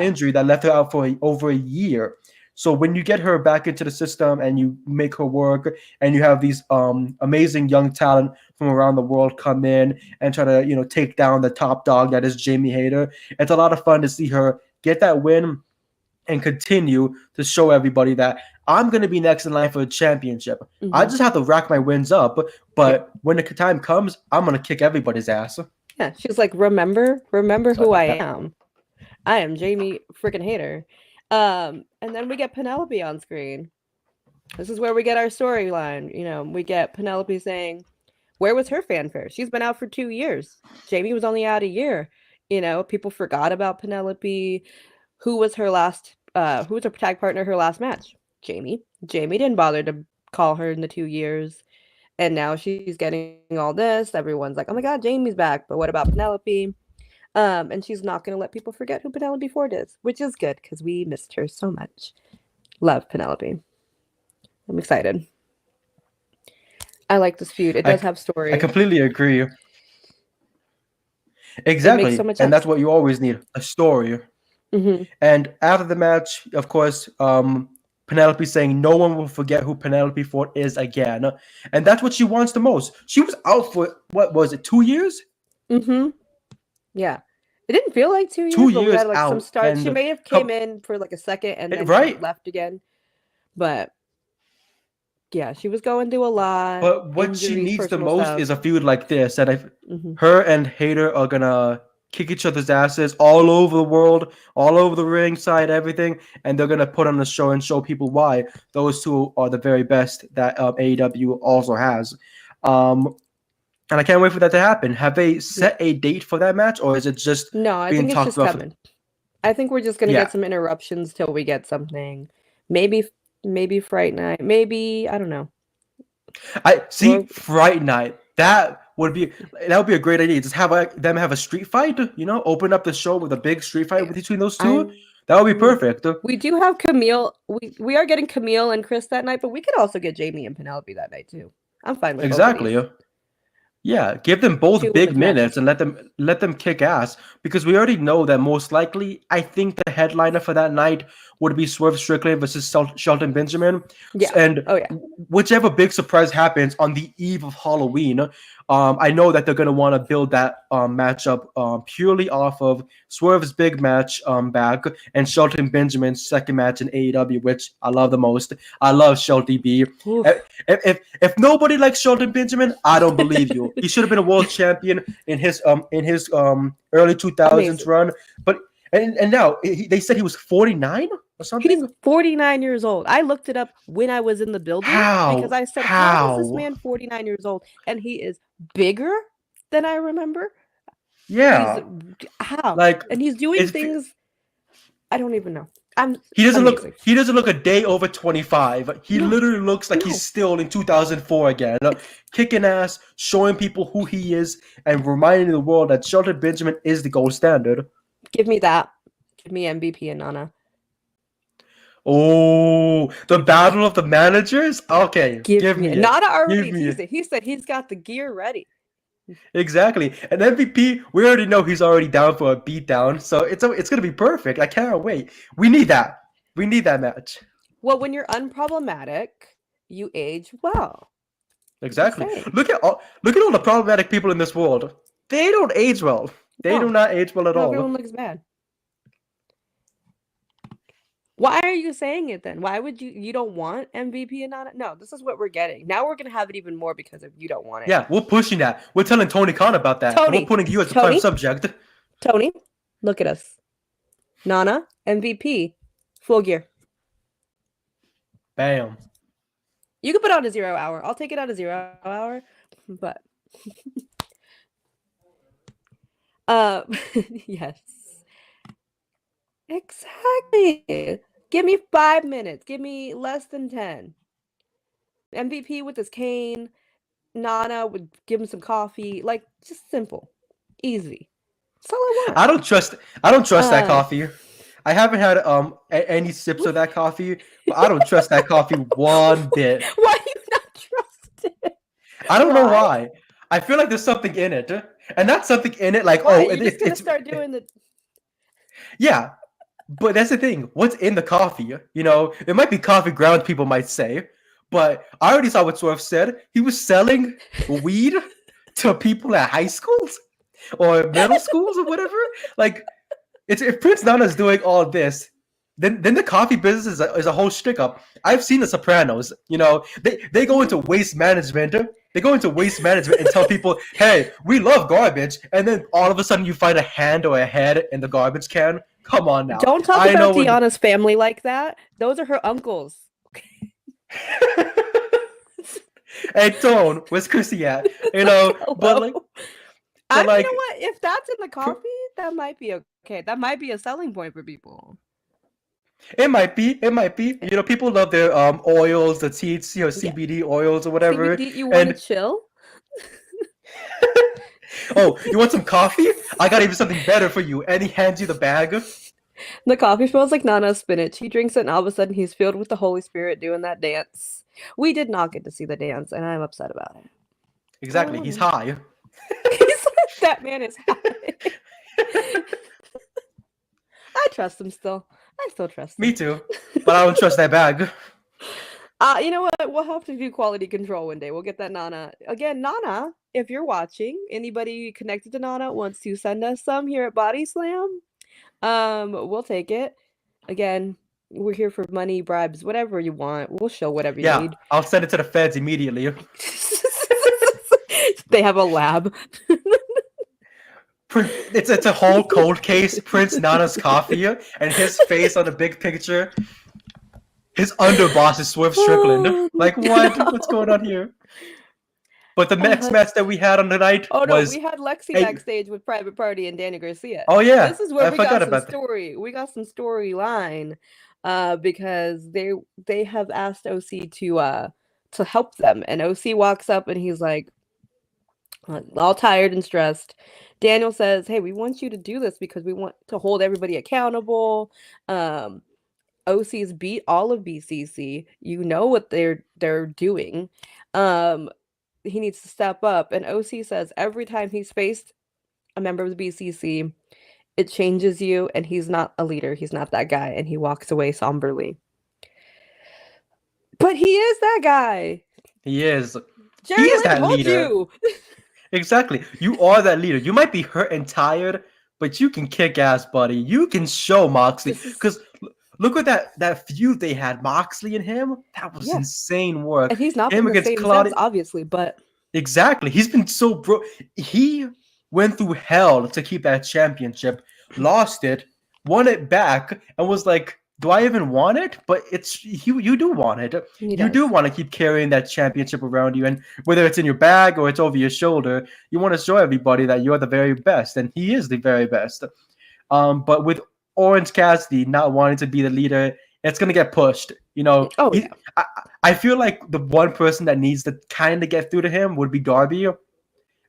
injury that left her out for over a year. So when you get her back into the system and you make her work, and you have these amazing young talent from around the world come in and try to take down the top dog that is Jamie Hayter, it's a lot of fun to see her get that win and continue to show everybody that I'm going to be next in line for a championship. I just have to rack my wins up, but when the time comes, I'm going to kick everybody's ass. Yeah, she's like, remember who I am. I am Jamie freaking Hayter. And then we get Penelope on screen. This is where we get our storyline. You know, we get Penelope saying, where was her fanfare? She's been out for 2 years. Jamie was only out a year. You know, people forgot about Penelope. Who was her tag partner her last match? Jamie. Jamie didn't bother to call her in the 2 years. And now she's getting all this. Everyone's like, oh my God, Jamie's back. But what about Penelope? And she's not going to let people forget who Penelope Ford is, which is good because we missed her so much. Love Penelope. I'm excited. I like this feud. It does have story. I completely agree. Exactly. It makes so much sense. And that's what you always need, a story. Mm-hmm. And after the match, of course, Penelope saying no one will forget who Penelope Ford is again. And that's what she wants the most. She was out for, what was it, 2 years? Mm-hmm. Yeah. It didn't feel like 2 years, 2 but we years had like some out, start. She and may have came in for like a second and then right. left again. But yeah, she was going through a lot. But what injuries, she needs the personal most stuff. is a feud like this. And Mhm. her and Hayter are gonna kick each other's asses all over the world, all over the ringside, everything, and they're gonna put on a show and show people why those two are the very best that AEW also has. And I can't wait for that to happen. Have they set a date for that match, or is it just No, I being think it's talked just about? coming. I think we're just gonna Yeah. get some interruptions till we get something. Maybe Fright Night. Maybe I don't know. I see Fright Night. That would be a great idea. Just have them have a street fight. You know, open up the show with a big street fight between those two. That would be perfect. We do have Camille. We are getting Camille and Chris that night, but we could also get Jamie and Penelope that night too. I'm fine with exactly. Both of these. Yeah, give them both Two big women's minutes and let them kick ass, because we already know that most likely, I think the headliner for that night would be Swerve Strickland versus Shelton Benjamin. Yeah. And Oh yeah. whichever big surprise happens on the eve of Halloween, I know that they're gonna want to build that matchup purely off of Swerve's big match back and Shelton Benjamin's second match in AEW, which I love the most. I love Shelty B. If nobody likes Shelton Benjamin, I don't believe you. He should have been a world champion in his early 2000s Amazing. run. But and now they said he was 49 or something. He's 49 years old. I looked it up when I was in the building because I said, how is this man 49 years old? And he is bigger than I remember. Yeah. How? Like, and he's doing things I don't even know. He doesn't look a day over 25. He literally looks like he's still in 2004 again, kicking ass, showing people who he is, and reminding the world that Shelton Benjamin is the gold standard. Give me that. Give me MVP and Nana. Oh, the battle of the managers? Okay, give me it. Nana already teased it. He said he's got the gear ready. Exactly. And MVP, we already know he's already down for a beatdown, so it's gonna be perfect. I can't wait. We need that. We need that match. Well, when you're unproblematic, you age well. Exactly. Look at all the problematic people in this world. They don't age well. They do not age well at all. Everyone looks bad. Why are you saying it then? Why would you don't want MVP and not? No, this is what we're getting. Now we're going to have it even more because you don't want it. Yeah, we're pushing that. We're telling Tony Khan about that. We're putting you as the prime subject. Tony, look at us. Nana, MVP, full gear. Bam. You can put on a 0 hour. I'll take it out of 0 hour, but yes. Exactly. Give me 5 minutes. Give me less than 10. MVP with his cane. Nana would give him some coffee. Like, just simple. Easy. That's all I want. I don't trust that coffee. I haven't had any sips of that coffee, but I don't trust that coffee one bit. Why do you not trust it? I don't know why. I feel like there's something in it. And not something in it like, you're just gonna start doing the... Yeah. But that's the thing. What's in the coffee? You know, it might be coffee grounds, people might say. But I already saw what Swerve said. He was selling weed to people at high schools or middle schools or whatever. Like, if Prince Nana's doing all this, then the coffee business is a whole shtick up. I've seen The Sopranos. You know, they go into waste management. They go into waste management and tell people, hey, we love garbage. And then all of a sudden you find a hand or a head in the garbage can. Come on now. Don't talk about Deanna's family like that. Those are her uncles. Hey, Tone, where's Chrissy at? You know, but like, You like, know what? If that's in the coffee, that might be okay. That might be a selling point for people. it might be. It might be. You know, people love their oils, the THC or CBD oils or whatever. CBD, you want to And chill? oh, you want some coffee? I got even something better for you. And he hands you the bag. The coffee smells like Nana spinach. He drinks it, and all of a sudden, he's filled with the Holy Spirit doing that dance. We did not get to see the dance, and I'm upset about it. Exactly. He's high. That man is high. I trust him still. I still trust him. Me too. But I don't trust that bag. You know what? We'll have to do quality control one day. We'll get that Nana. Again, Nana, if you're watching, anybody connected to Nana wants to send us some here at Body Slam, we'll take it. Again, we're here for money, bribes, whatever you want. We'll show whatever you need. I'll send it to the feds immediately. They have a lab. It's a whole cold case. Prince Nana's coffee and his face on the big picture. His underboss is Swift Strickland. Like, what? No. What's going on here? But the next match that we had on the night was... we had Lexi backstage with Private Party and Daniel Garcia. Oh, yeah. This is where we got some story. We got some storyline because they have asked OC to help them. And OC walks up and he's like, all tired and stressed. Daniel says, hey, we want you to do this because we want to hold everybody accountable. OC's beat all of BCC. You know what they're doing. He needs to step up. And OC says every time he's faced a member of the BCC, it changes you, and he's not a leader. He's not that guy, and he walks away somberly. But he is that guy. He is. Jerry he is that told leader. You. Exactly. You are that leader. You might be hurt and tired, but you can kick ass, buddy. You can show Moxley. Because look at that feud they had, Moxley and him. That was insane work. And he's not been the same since, obviously, but... Exactly. He's been so he went through hell to keep that championship, lost it, won it back, and was like, do I even want it? But you do want it. You do want to keep carrying that championship around you. And whether it's in your bag or it's over your shoulder, you want to show everybody that you're the very best. And he is the very best. But with Orange Cassidy not wanting to be the leader, it's going to get pushed. You know, I feel like the one person that needs to kind of get through to him would be Darby.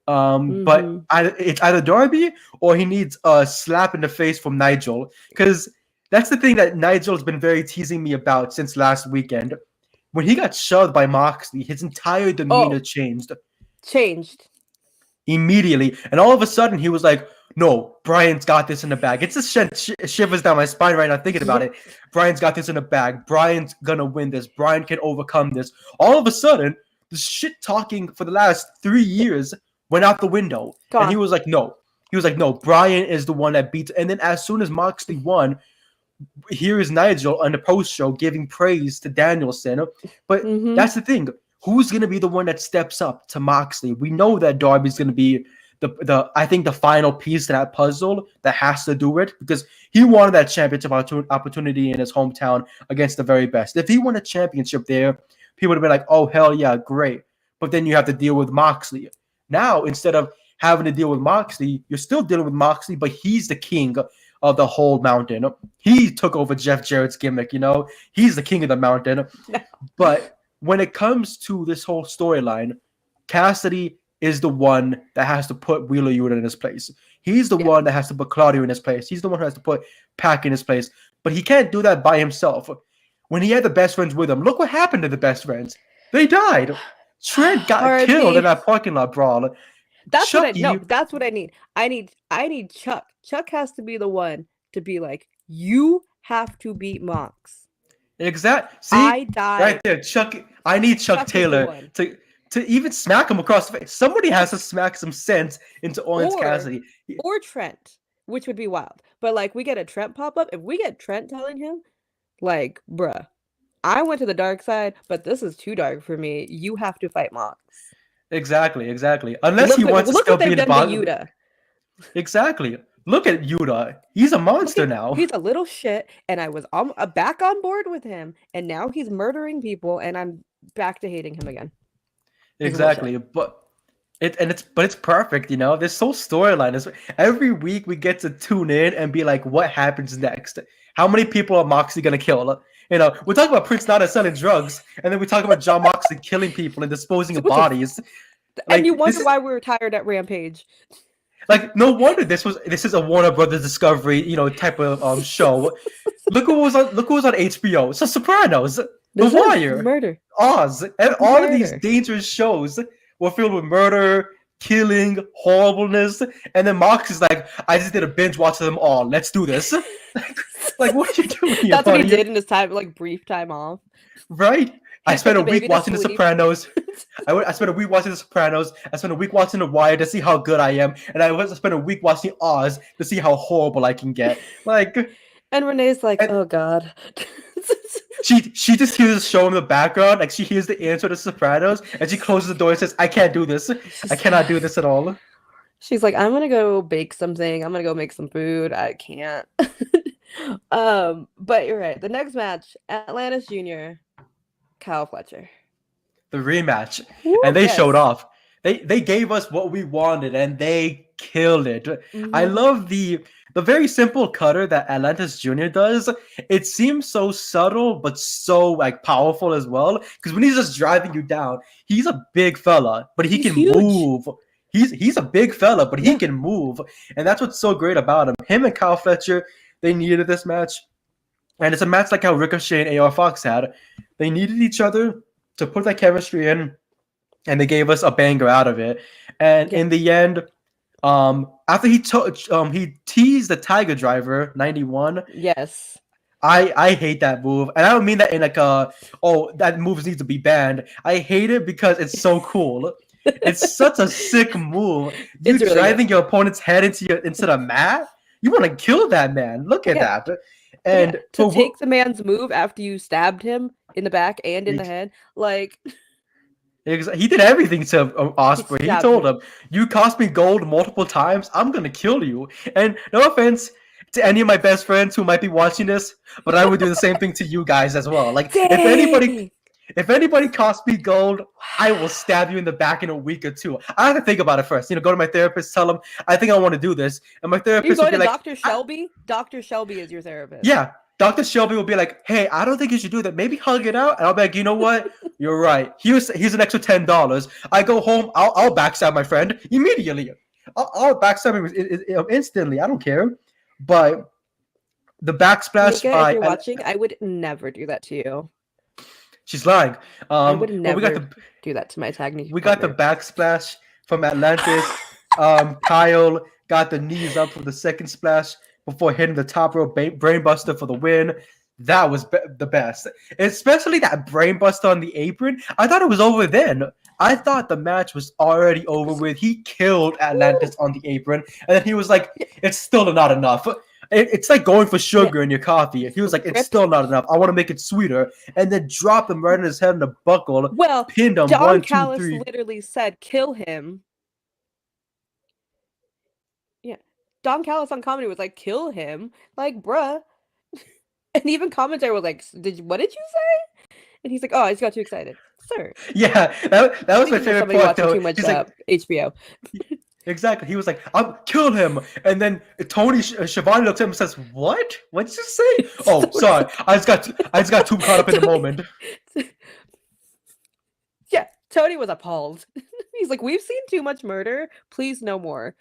But it's either Darby or he needs a slap in the face from Nigel. Because that's the thing that Nigel's been very teasing me about since last weekend. When he got shoved by Moxley, his entire demeanor changed. Immediately. And all of a sudden, he was like, no, Brian's got this in the bag. It's just shivers down my spine right now thinking about it. Brian's got this in the bag. Brian's going to win this. Brian can overcome this. All of a sudden, the shit talking for the last 3 years went out the window. And he was like, no. He was like, no, Brian is the one that beats. And then as soon as Moxley won, here is Nigel on the post show giving praise to Danielson. But that's the thing. Who's going to be the one that steps up to Moxley? We know that Darby's going to be I think the final piece to that puzzle that has to do it, because he wanted that championship opportunity in his hometown against the very best. If he won a championship there, people would have been like, oh, hell yeah, great. But then you have to deal with Moxley. Now, instead of having to deal with Moxley, you're still dealing with Moxley, but he's the king of the whole mountain. He took over Jeff Jarrett's gimmick, you know? He's the king of the mountain. But when it comes to this whole storyline, Cassidy is the one that has to put Wheeler Yuta in his place. He's the one that has to put Claudio in his place. He's the one who has to put Pac in his place. But he can't do that by himself. When he had the best friends with him, look what happened to the best friends. They died. Trent got killed in that parking lot brawl. That's what I need. I need Chuck. Chuck has to be the one to be like, you have to beat Mox. Exactly. See, I died. Right there, Chuck. I need Chuck Taylor to even smack him across the face. Somebody has to smack some sense into Orange Cassidy. Or Trent, which would be wild. But like, we get a Trent pop up. If we get Trent telling him, like, bruh, I went to the dark side, but this is too dark for me. You have to fight Mox. Exactly. Unless he wants to still be in the bottom. Yuta. Exactly. Look at Yuta. He's a monster now. He's a little shit, and I was back on board with him, and now he's murdering people, and I'm back to hating him again. Exactly, but it's perfect, you know. There's so storyline. Every week we get to tune in and be like, what happens next? How many people are Moxley gonna kill? You know, we're talking about Prince Nana selling drugs, and then we talk about John Moxley killing people and disposing of bodies. And you wonder why we were tired at Rampage. Like, no wonder this is a Warner Brothers Discovery, you know, type of show. Look who was on HBO. It's The Sopranos, The Wire, murder, Oz, and all of these dangerous shows were filled with murder, killing, horribleness, and then Mox is like, I just did a binge watch of them all. Let's do this. Like, what are you doing? That's what he did in his brief time off. Right? I spent a week watching The Sopranos. I spent a week watching The Sopranos. I spent a week watching The Wire to see how good I am, and I spent a week watching Oz to see how horrible I can get. Like, and Renee's like, oh god. She just hears the show in the background, like she hears the answer to Sopranos, and she closes the door and says, I can't do this. I cannot do this at all. She's like, I'm gonna go bake something. I'm gonna go make some food. I can't. But you're right. The next match, Atlantis Jr., Kyle Fletcher. The rematch. Woo, and they showed off. They gave us what we wanted, and they killed it. Mm-hmm. I love the very simple cutter that Atlantis Jr. does. It seems so subtle, but so like powerful as well. Because when he's just driving you down, he's a big fella, but he can huge. Move. He's a big fella, but he can move. And that's what's so great about him. Him and Kyle Fletcher, they needed this match. And it's a match like how Ricochet and AR Fox had. They needed each other to put that chemistry in, and they gave us a banger out of it. And in the end, after he teased the Tiger Driver 91. Yes. I hate that move. And I don't mean that in like that move needs to be banned. I hate it because it's so cool. It's such a sick move. You really driving your opponent's head into the mat? You want to kill that man. Look at that. And to take the man's move after you stabbed him in the back and in the head, like he did everything to Ospreay. He told him, "You cost me gold multiple times. I'm gonna kill you." And no offense to any of my best friends who might be watching this, but I would do the same thing to you guys as well. Like, if anybody cost me gold, I will stab you in the back in a week or two. I have to think about it first. You know, go to my therapist, tell him I think I want to do this, and my therapist will be like, Dr. Shelby? Dr. Shelby is your therapist. Yeah, Dr. Shelby will be like, "Hey, I don't think you should do that. Maybe hug it out." And I'll be like, "You know what? You're right. Here's an extra $10. I go home. I'll backstab my friend immediately. I'll backstab him instantly. I don't care." But the backsplash Mika, if you're watching, I would never do that to you. She's lying. I would never do that to my tag team. We got the backsplash from Atlantis. Kyle got the knees up for the second splash before hitting the top rope brainbuster for the win. That was the best. Especially that brainbuster on the apron. I thought it was over then. I thought the match was already over with. He killed Atlantis on the apron. And then he was like, it's still not enough. It's like going for sugar in your coffee. He was like, it's still not enough. I want to make it sweeter. And then dropped him right in his head in a buckle. Well, pinned him. Don Callis literally said, kill him. Yeah. Don Callis on comedy was like, kill him. Like, bruh. And even commentary was like, what did you say? And he's like, oh, I just got too excited. Sir. Yeah, that was my favorite part, though. Too much HBO. Exactly. He was like, I'll kill him. And then Tony Schiavone looks at him and says, what? What did you say? Oh, sorry. I just got too caught up in the moment. Yeah, Tony was appalled. He's like, we've seen too much murder. Please, no more.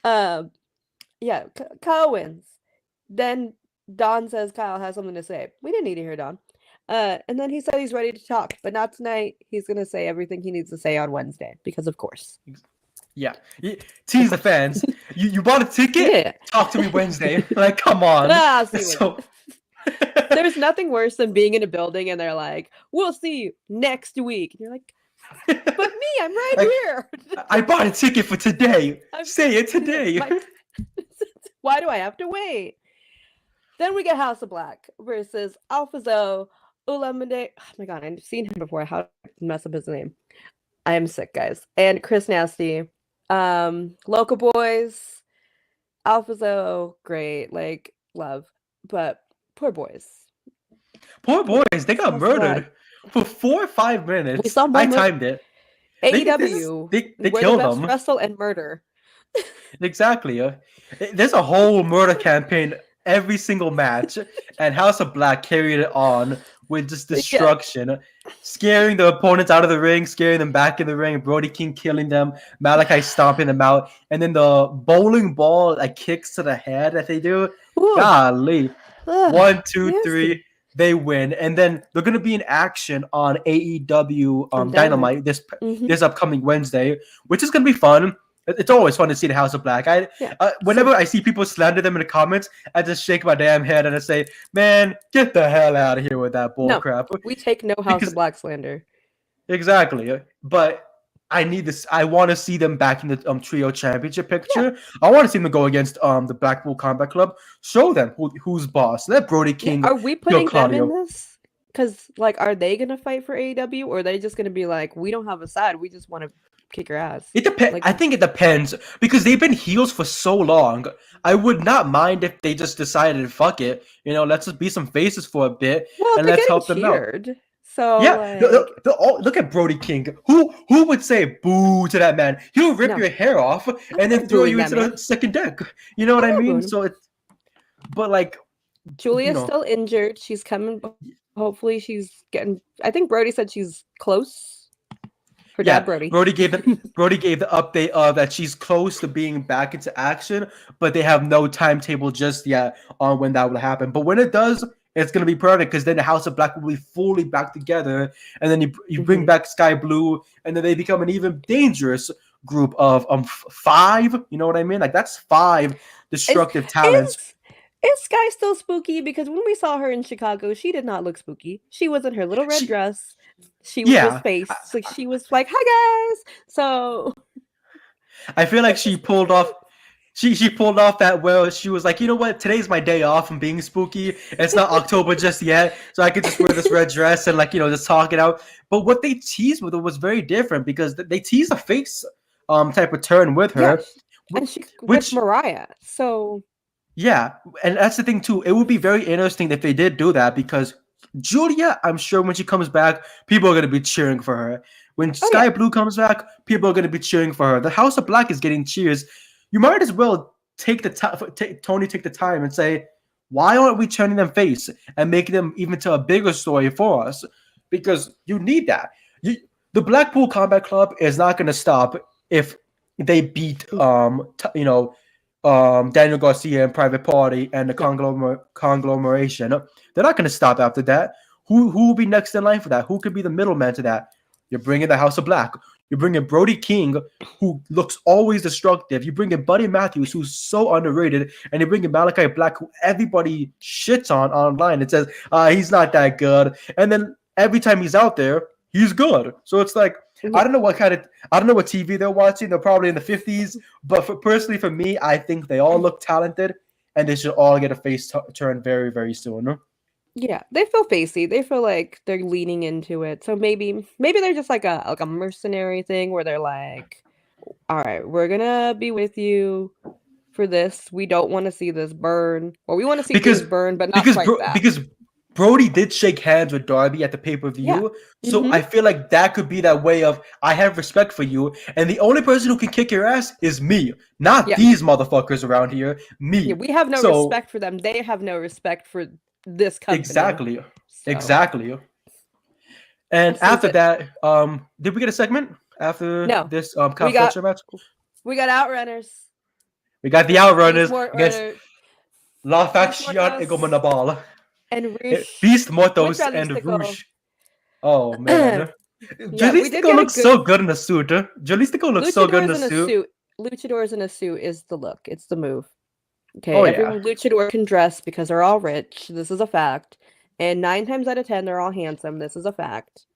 Yeah, Kyle wins. Then Don says Kyle has something to say. We didn't need to hear Don. And then he said he's ready to talk, but not tonight. He's going to say everything he needs to say on Wednesday, because of course. Yeah. Tease the fans. You bought a ticket? Yeah. Talk to me Wednesday. Like, come on. There's nothing worse than being in a building and they're like, we'll see you next week. And you're like, but me, I'm right here. I bought a ticket for today. Say it today. Why do I have to wait? Then we get House of Black versus Alphazo, Ulamide. Oh my god, I've seen him before. How to mess up his name? I am sick, guys. And Chris Nasty. Local Boys. Alphazo, great, like love, but poor boys. Poor boys, they got House of Black. murdered for 4 or 5 We minutes. saw I more timed it. AEW. They We're the killed best them. wrestle and murder. Exactly. There's a whole murder campaign every single match, and House of Black carried it on with just Yeah. destruction, scaring the opponents out of the ring, scaring them back in the ring, Brody King killing them, Malachi stomping them out, and then the bowling ball that kicks to the head that they do. Ooh. Golly. Ugh, 1, 2, nasty. 3. They win, and then they're gonna be in action on AEW On Dynamite Mm-hmm. this upcoming Wednesday, which is gonna be fun. It's always fun to see the House of Black. Yeah. Whenever I see people slander them in the comments, I just shake my damn head and I say, "Man, get the hell out of here with that bull crap." We take no House of Black slander. Exactly, but I need this. I want to see them back in the trio championship picture. Yeah. I want to see them go against the Blackpool Combat Club. Show them who's boss. Let Brody King. Are we putting them in this? Because like, are they gonna fight for AEW, or are they just gonna be like, we don't have a side, we just want to kick your ass? It depends. Like, I think it depends because they've been heels for so long. I would not mind if they just decided, fuck it, let's just be some faces for a bit and let's help them out. So yeah, look at Brody King. Who would say boo to that man? He'll rip your hair off and then throw you into the second deck. You know what I mean? So it's, but like, Julia's still injured. She's coming. Hopefully, she's getting. I think Brody said she's close. Her dad, Brody. Brody gave the update of that she's close to being back into action, but they have no timetable just yet on when that will happen. But when it does, it's going to be perfect because then the House of Black will be fully back together, and then you bring back Sky Blue, and then they become an even dangerous group of 5. You know what I mean? Like that's 5 destructive talents. Is Sky still spooky? Because when we saw her in Chicago, she did not look spooky. She was in her little red dress. She was just face. Like she was like, "Hi guys." So I feel like she pulled off. She pulled off that well. She was like, you know what? Today's my day off from being spooky. It's not October just yet, so I could just wear this red dress and just talk it out. But what they teased with her was very different because they teased a face type of turn with her, and she with Mariah. So yeah, and that's the thing too. It would be very interesting if they did do that because Julia, I'm sure when she comes back, people are going to be cheering for her. When Sky Blue comes back, people are going to be cheering for her. The House of Black is getting cheers. You might as well take the time and say, why aren't we turning them face and making them even to a bigger story for us? Because you need that. The Blackpool Combat Club is not going to stop if they beat Daniel Garcia and Private Party and the conglomeration. They're not going to stop after that. Who will be next in line for that? Who could be the middleman to that? You're bringing the House of Black. You're bringing Brody King, who looks always destructive. You bring in Buddy Matthews, who's so underrated, and you bring in Malachi Black, who everybody shits on online. It says he's not that good, and then every time he's out there, he's good. So it's like I don't know what TV they're watching. They're probably in the 50s, but personally for me, I think they all look talented, and they should all get a face turn very, very soon. Yeah, they feel facey. They feel like they're leaning into it. So maybe they're just like a mercenary thing where they're like, all right, we're gonna be with you for this. We don't want to see this burn, or we want to see things burn, but not quite that. Because Brody did shake hands with Darby at the pay-per-view, so I feel like that could be that way of I have respect for you, and the only person who can kick your ass is me, not these motherfuckers around here. Me. Yeah, we have no respect for them. They have no respect for this company. Exactly. And after that, did we get a segment after this confrontation match? We got Outrunners. We got the Outrunners against La Faction Egomanabal. And Rouge. Beast Mortos and Rouge. Oh man. Jalistico looks so good in a suit. Jalistico looks so good in a suit. Luchadors in a suit is the look. It's the move. Okay, every luchador can dress because they're all rich. This is a fact. And 9 times out of 10, they're all handsome. This is a fact.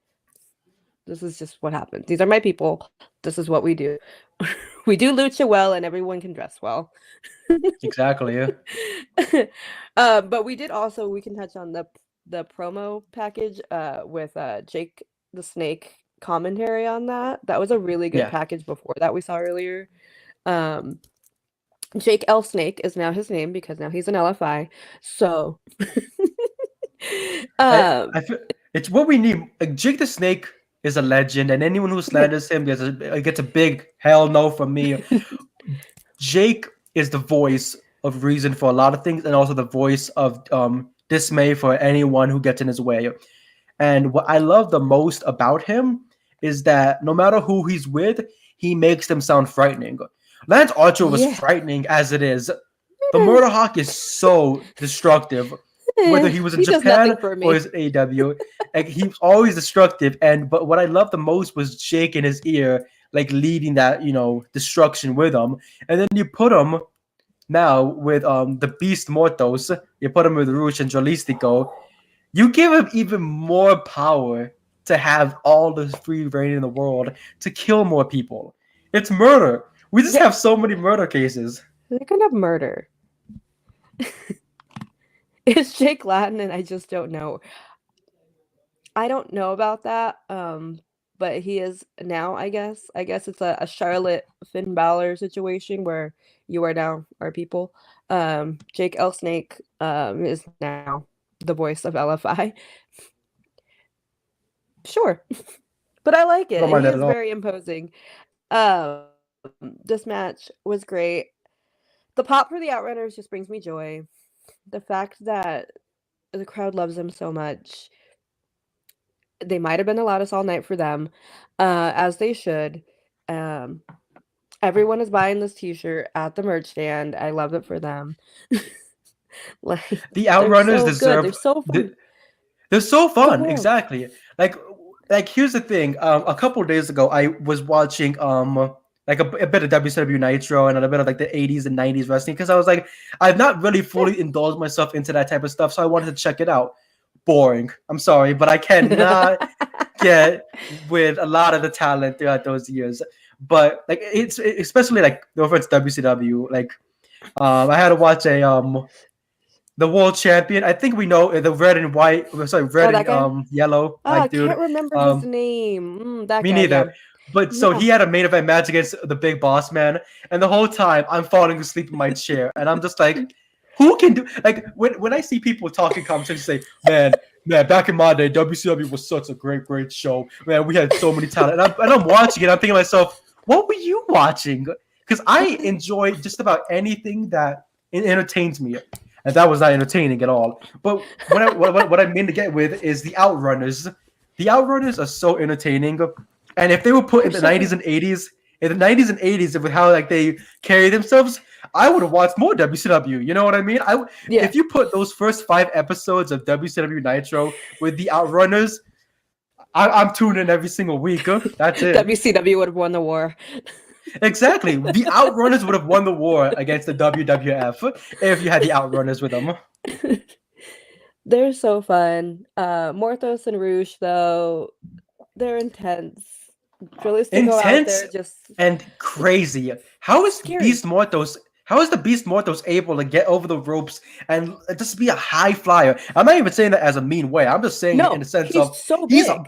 This is just what happens. These are my people. This is what we do. We do lucha well, and everyone can dress well. Exactly, yeah. But we did also, we can touch on the promo package with Jake the Snake commentary on that. That was a really good package before that we saw earlier. Jake L. Snake is now his name because now he's an LFI. So, I, um, I feel it's what we need. Like, Jake the Snake is a legend, and anyone who slanders him gets a big hell no from me. Jake is the voice of reason for a lot of things, and also the voice of dismay for anyone who gets in his way. And what I love the most about him is that no matter who he's with, he makes them sound frightening. Lance Archer was yeah. frightening as it is. The Murder Hawk is so destructive. Whether he was in He does Japan nothing for or me. his AEW, like he's always destructive. But what I loved the most was Jake in his ear, like leading that destruction with him. And then you put him now with the Beast Mortos. You put him with Rush and Jolistico. You give him even more power to have all the free reign in the world to kill more people. It's murder. We just Yeah. have so many murder cases. They're gonna murder. It's Jake Latin, and I just don't know. I don't know about that. But he is now, I guess. I guess it's a Charlotte Finn Balor situation where you are now our people. Jake L. Snake is now the voice of LFI. Sure. But I like I it. don't mind He that is at all. very imposing. This match was great. The pop for the Outrunners just brings me joy. The fact that the crowd loves them so much. They might have been the loudest all night for them, as they should. Um, Everyone is buying this t-shirt at the merch stand. I love it for them. Like, The they're Outrunners so good. They're deserve. so fun. They're so Go fun. on. Exactly. Like here's the thing. A couple of days ago, I was watching like a bit of WCW Nitro and a bit of like the 80s and 90s wrestling because I was like, I've not really fully indulged myself into that type of stuff, so I wanted to check it out. Boring. I'm sorry, but I cannot get with a lot of the talent throughout those years. But like it's especially like no offense WCW. Like I had to watch a the world champion. I think we know the red and white. Sorry, red Oh, that and guy? yellow Oh, I white dude. can't remember his name. That Me guy, yeah. neither. But so No. he had a main event match against the Big Boss Man, and the whole time I'm falling asleep in my chair, and I'm just like, who can do like when I see people talking conversations say, man, back in my day, WCW was such a great show. Man, we had so many talent, and I'm watching it. I'm thinking to myself, what were you watching? Because I enjoy just about anything that entertains me. And that was not entertaining at all. But what I mean to get with is the Outrunners. The Outrunners are so entertaining. And if they were put in the 90s and 80s, with how like they carry themselves, I would have watched more WCW. You know what I mean? Yeah. If you put those first 5 episodes of WCW Nitro with the Outrunners, I'm tuning in every single week. That's it. WCW would have won the war. Exactly. The Outrunners would have won the war against the WWF if you had the Outrunners with them. They're so fun. Morthos and Rouge, though, they're intense. Realistic go out Intense there just and crazy. How is scary. Beast Mortos? How is the Beast Mortos able to get over the ropes and just be a high flyer? I'm not even saying that as a mean way. I'm just saying it in the sense he's of so he's big. a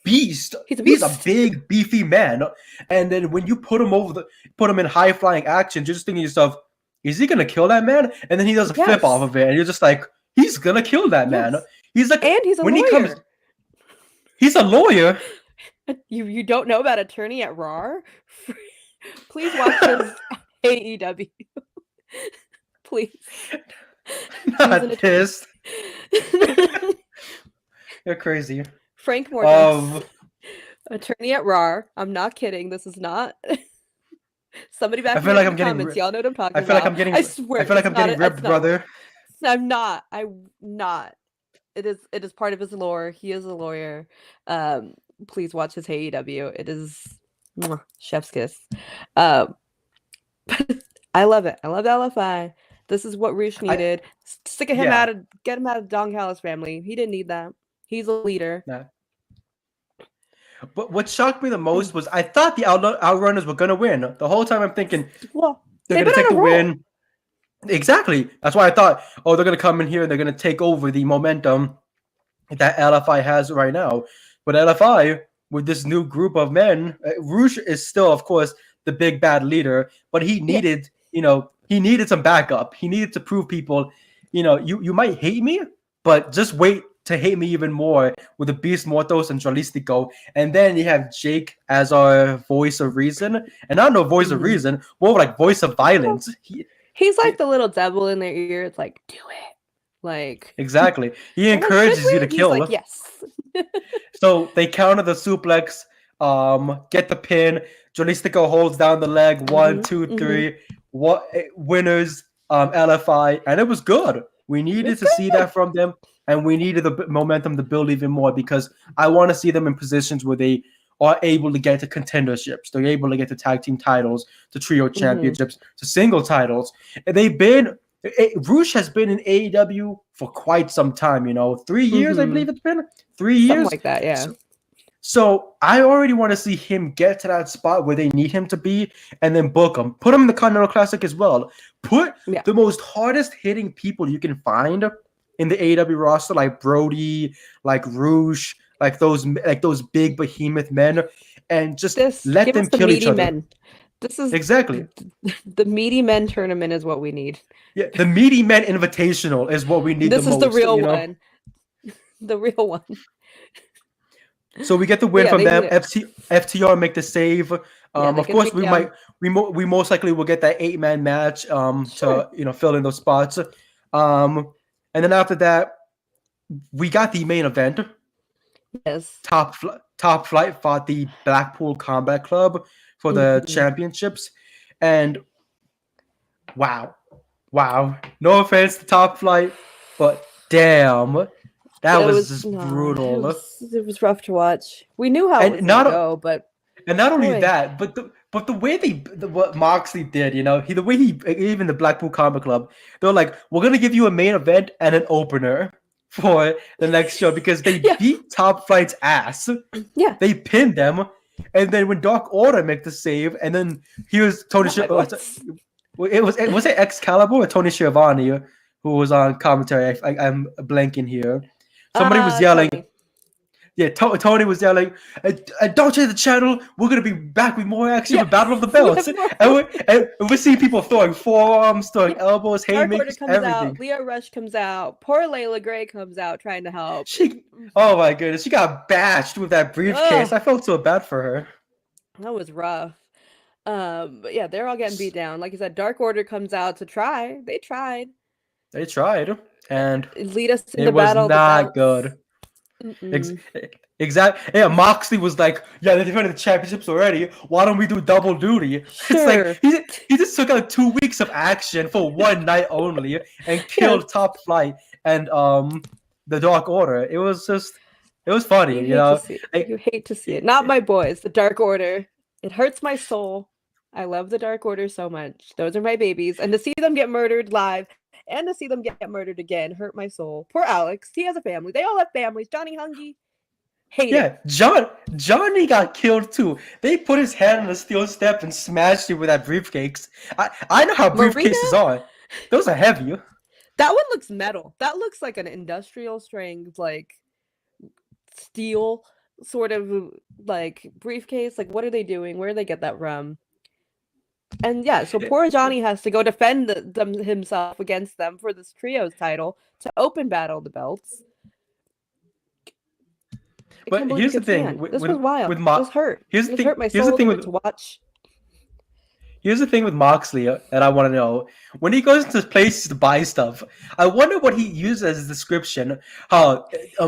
beast. He's a He's a beast. big, beefy man. And then when you put him in high flying action, you're just thinking to yourself, is he gonna kill that man? And then he does a flip off of it, and you're just like, he's gonna kill that man. He's like, and he's a when lawyer. He's a lawyer. You don't know about attorney at Raw? Please watch his AEW. Please. Not pissed. You're crazy. Frank Mortis. Attorney at Raw. I'm not kidding. This is not. Somebody back in the comments. Y'all know what I'm talking about. I feel like I'm getting. I swear. I feel like I'm getting ripped, brother. I'm not. I'm not. It is part of his lore. He is a lawyer. Please watch his AEW. It is chef's kiss. I love it. I love LFI. This is what Roosh needed. Get him out of Don Callis family. He didn't need that. He's a leader. Nah. But what shocked me the most was I thought the Outrunners were gonna win. The whole time I'm thinking, well, they're gonna take the win. Exactly. That's why I thought, oh, they're gonna come in here and they're gonna take over the momentum that LFI has right now. But LFI, with this new group of men, Roosh is still, of course, the big bad leader, but he needed, he he needed some backup. He needed to prove people, you might hate me, but just wait to hate me even more with the Beast Mortos and Jalistico. And then you have Jake as our voice of reason. And not no voice of reason, more like voice of violence. He's like the little devil in their ear. It's like, do it. Like exactly. He encourages you to kill. He's like, yes. So they counter the suplex, get the pin. Jalistico holds down the leg. 1, 2, 3. What winners? LFI, and it was good. We needed to see that from them, and we needed the momentum to build even more because I want to see them in positions where they are able to get to contenderships. They're able to get to tag team titles, to trio championships, to single titles. And they've been. Roosh has been in AEW for quite some time. 3 years, I believe it's been 3 years, something like that. Yeah. So I already want to see him get to that spot where they need him to be, and then book him. Put him in the Continental Classic as well. Put the most hardest hitting people you can find in the AEW roster, like Brody, like Roosh, like those big behemoth men, and just let them kill each other. Men. This is exactly the meaty men tournament is what we need. Yeah, the meaty men invitational is what we need. This the is most, the real one. The real one. So we get the win from them. FTR make the save. Of course, we most likely will get that 8-man match to fill in those spots. And then after that, we got the main event. Yes. Top Flight fought the Blackpool Combat Club for the championships, and wow. No offense to Top Flight, but damn. That was just brutal. It was rough to watch. We knew how it was going to go, but and not only that, but the way what Moxley did, the way even the Blackpool Combat Club, they're like, we're gonna give you a main event and an opener for the next show because they beat Top Flight's ass. Yeah, they pinned them, and then when Dark Order make the save, and then here's Tony. Was it Excalibur or Tony Schiavone who was on commentary? I'm blanking here. Somebody was yelling. Tony. Yeah, Tony was yelling, don't change the channel. We're going to be back with more action for Battle of the Belts. and we're seeing people throwing forearms, throwing elbows, haymakers, everything. Out, Leo Rush comes out. Poor Layla Gray comes out trying to help. Oh, my goodness. She got bashed with that briefcase. I felt so bad for her. That was rough. But yeah, they're all getting beat down. Like you said, Dark Order comes out to try. They tried. And lead us in the battle. It was not good. Exactly. Yeah, Moxley was like, "Yeah, they're defending the championships already. Why don't we do double duty?" Sure. It's like he just took out 2 weeks of action for one night only and killed Top Flight and the Dark Order. It was funny, you hate to see it. Not my boys, the Dark Order. It hurts my soul. I love the Dark Order so much. Those are my babies, and to see them get murdered live. And to see them get murdered again hurt my soul. Poor Alex. He has a family. They all have families. Johnny Hungy. Hate it. Johnny got killed too. They put his hand on the steel step and smashed it with that briefcase. I know how briefcases are. Those are heavy. That one looks metal. That looks like an industrial strength, like steel sort of like briefcase. Like, what are they doing? Where did they get that from? And yeah, so poor Johnny has to go defend himself against them for this trios title to open Battle of the Belts. But here's the thing. This was wild. This hurt. Hurt my soul to watch. Here's the thing with Moxley that I want to know. When he goes to places to buy stuff, I wonder what he uses as a description.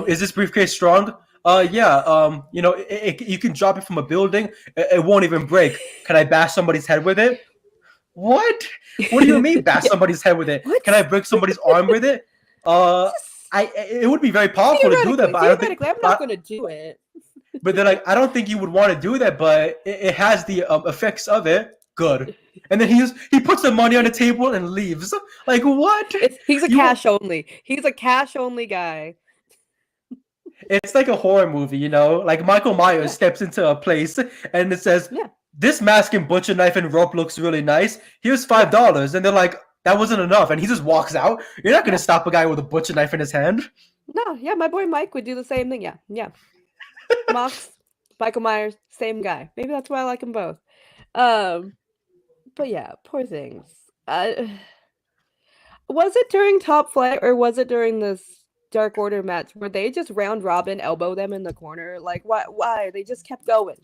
Is this briefcase strong? You can drop it from a building. It won't even break. Can I bash somebody's head with it? What? What do you mean bash somebody's head with it? What? Can I break somebody's arm with it? It would be very powerful to do that, but I'm not going to do it. But then, I don't think you would want to do that, but it has the effects of it. Good. And then he puts the money on the table and leaves. Like, what? He's a cash only. He's a cash only guy. It's like a horror movie, like Michael Myers steps into a place and it says, this mask and butcher knife and rope looks really nice. Here's $5. And they're like, that wasn't enough. And he just walks out. You're not going to stop a guy with a butcher knife in his hand. No, my boy Mike would do the same thing. Yeah. Mox, Michael Myers, same guy. Maybe that's why I like them both. But yeah, poor things. Was it during Top Flight or was it during this Dark Order match where they just round robin elbow them in the corner? Like, why? Why? They just kept going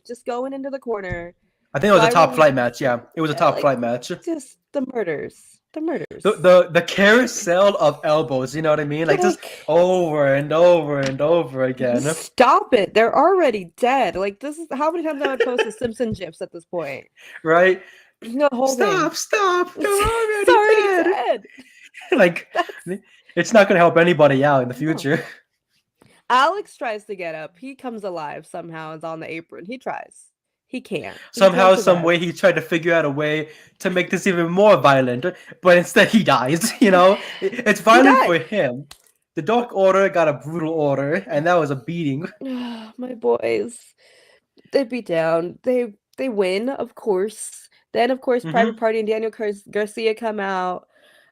into the corner. I think it was a Why top were flight match. Yeah, it was a top like flight match. just the murders? The murders. The carousel of elbows, you know what I mean? Like just over and over and over again. Stop it! They're already dead. Like this is how many times I would post the Simpson gifs at this point. Right? The whole Stop! thing. Stop! They're It's already already dead. Like it's not gonna help anybody out in the future. No. Alex tries to get up. He comes alive somehow. Is on the apron. He tries. He can't. Somehow, some way, he tried to figure out a way to make this even more violent, but instead he dies. You know, it's violent for him. The Dark Order got a brutal order, and that was a beating. My boys, they beat down. They win, of course. Then, of course, Private Party and Daniel Garcia come out.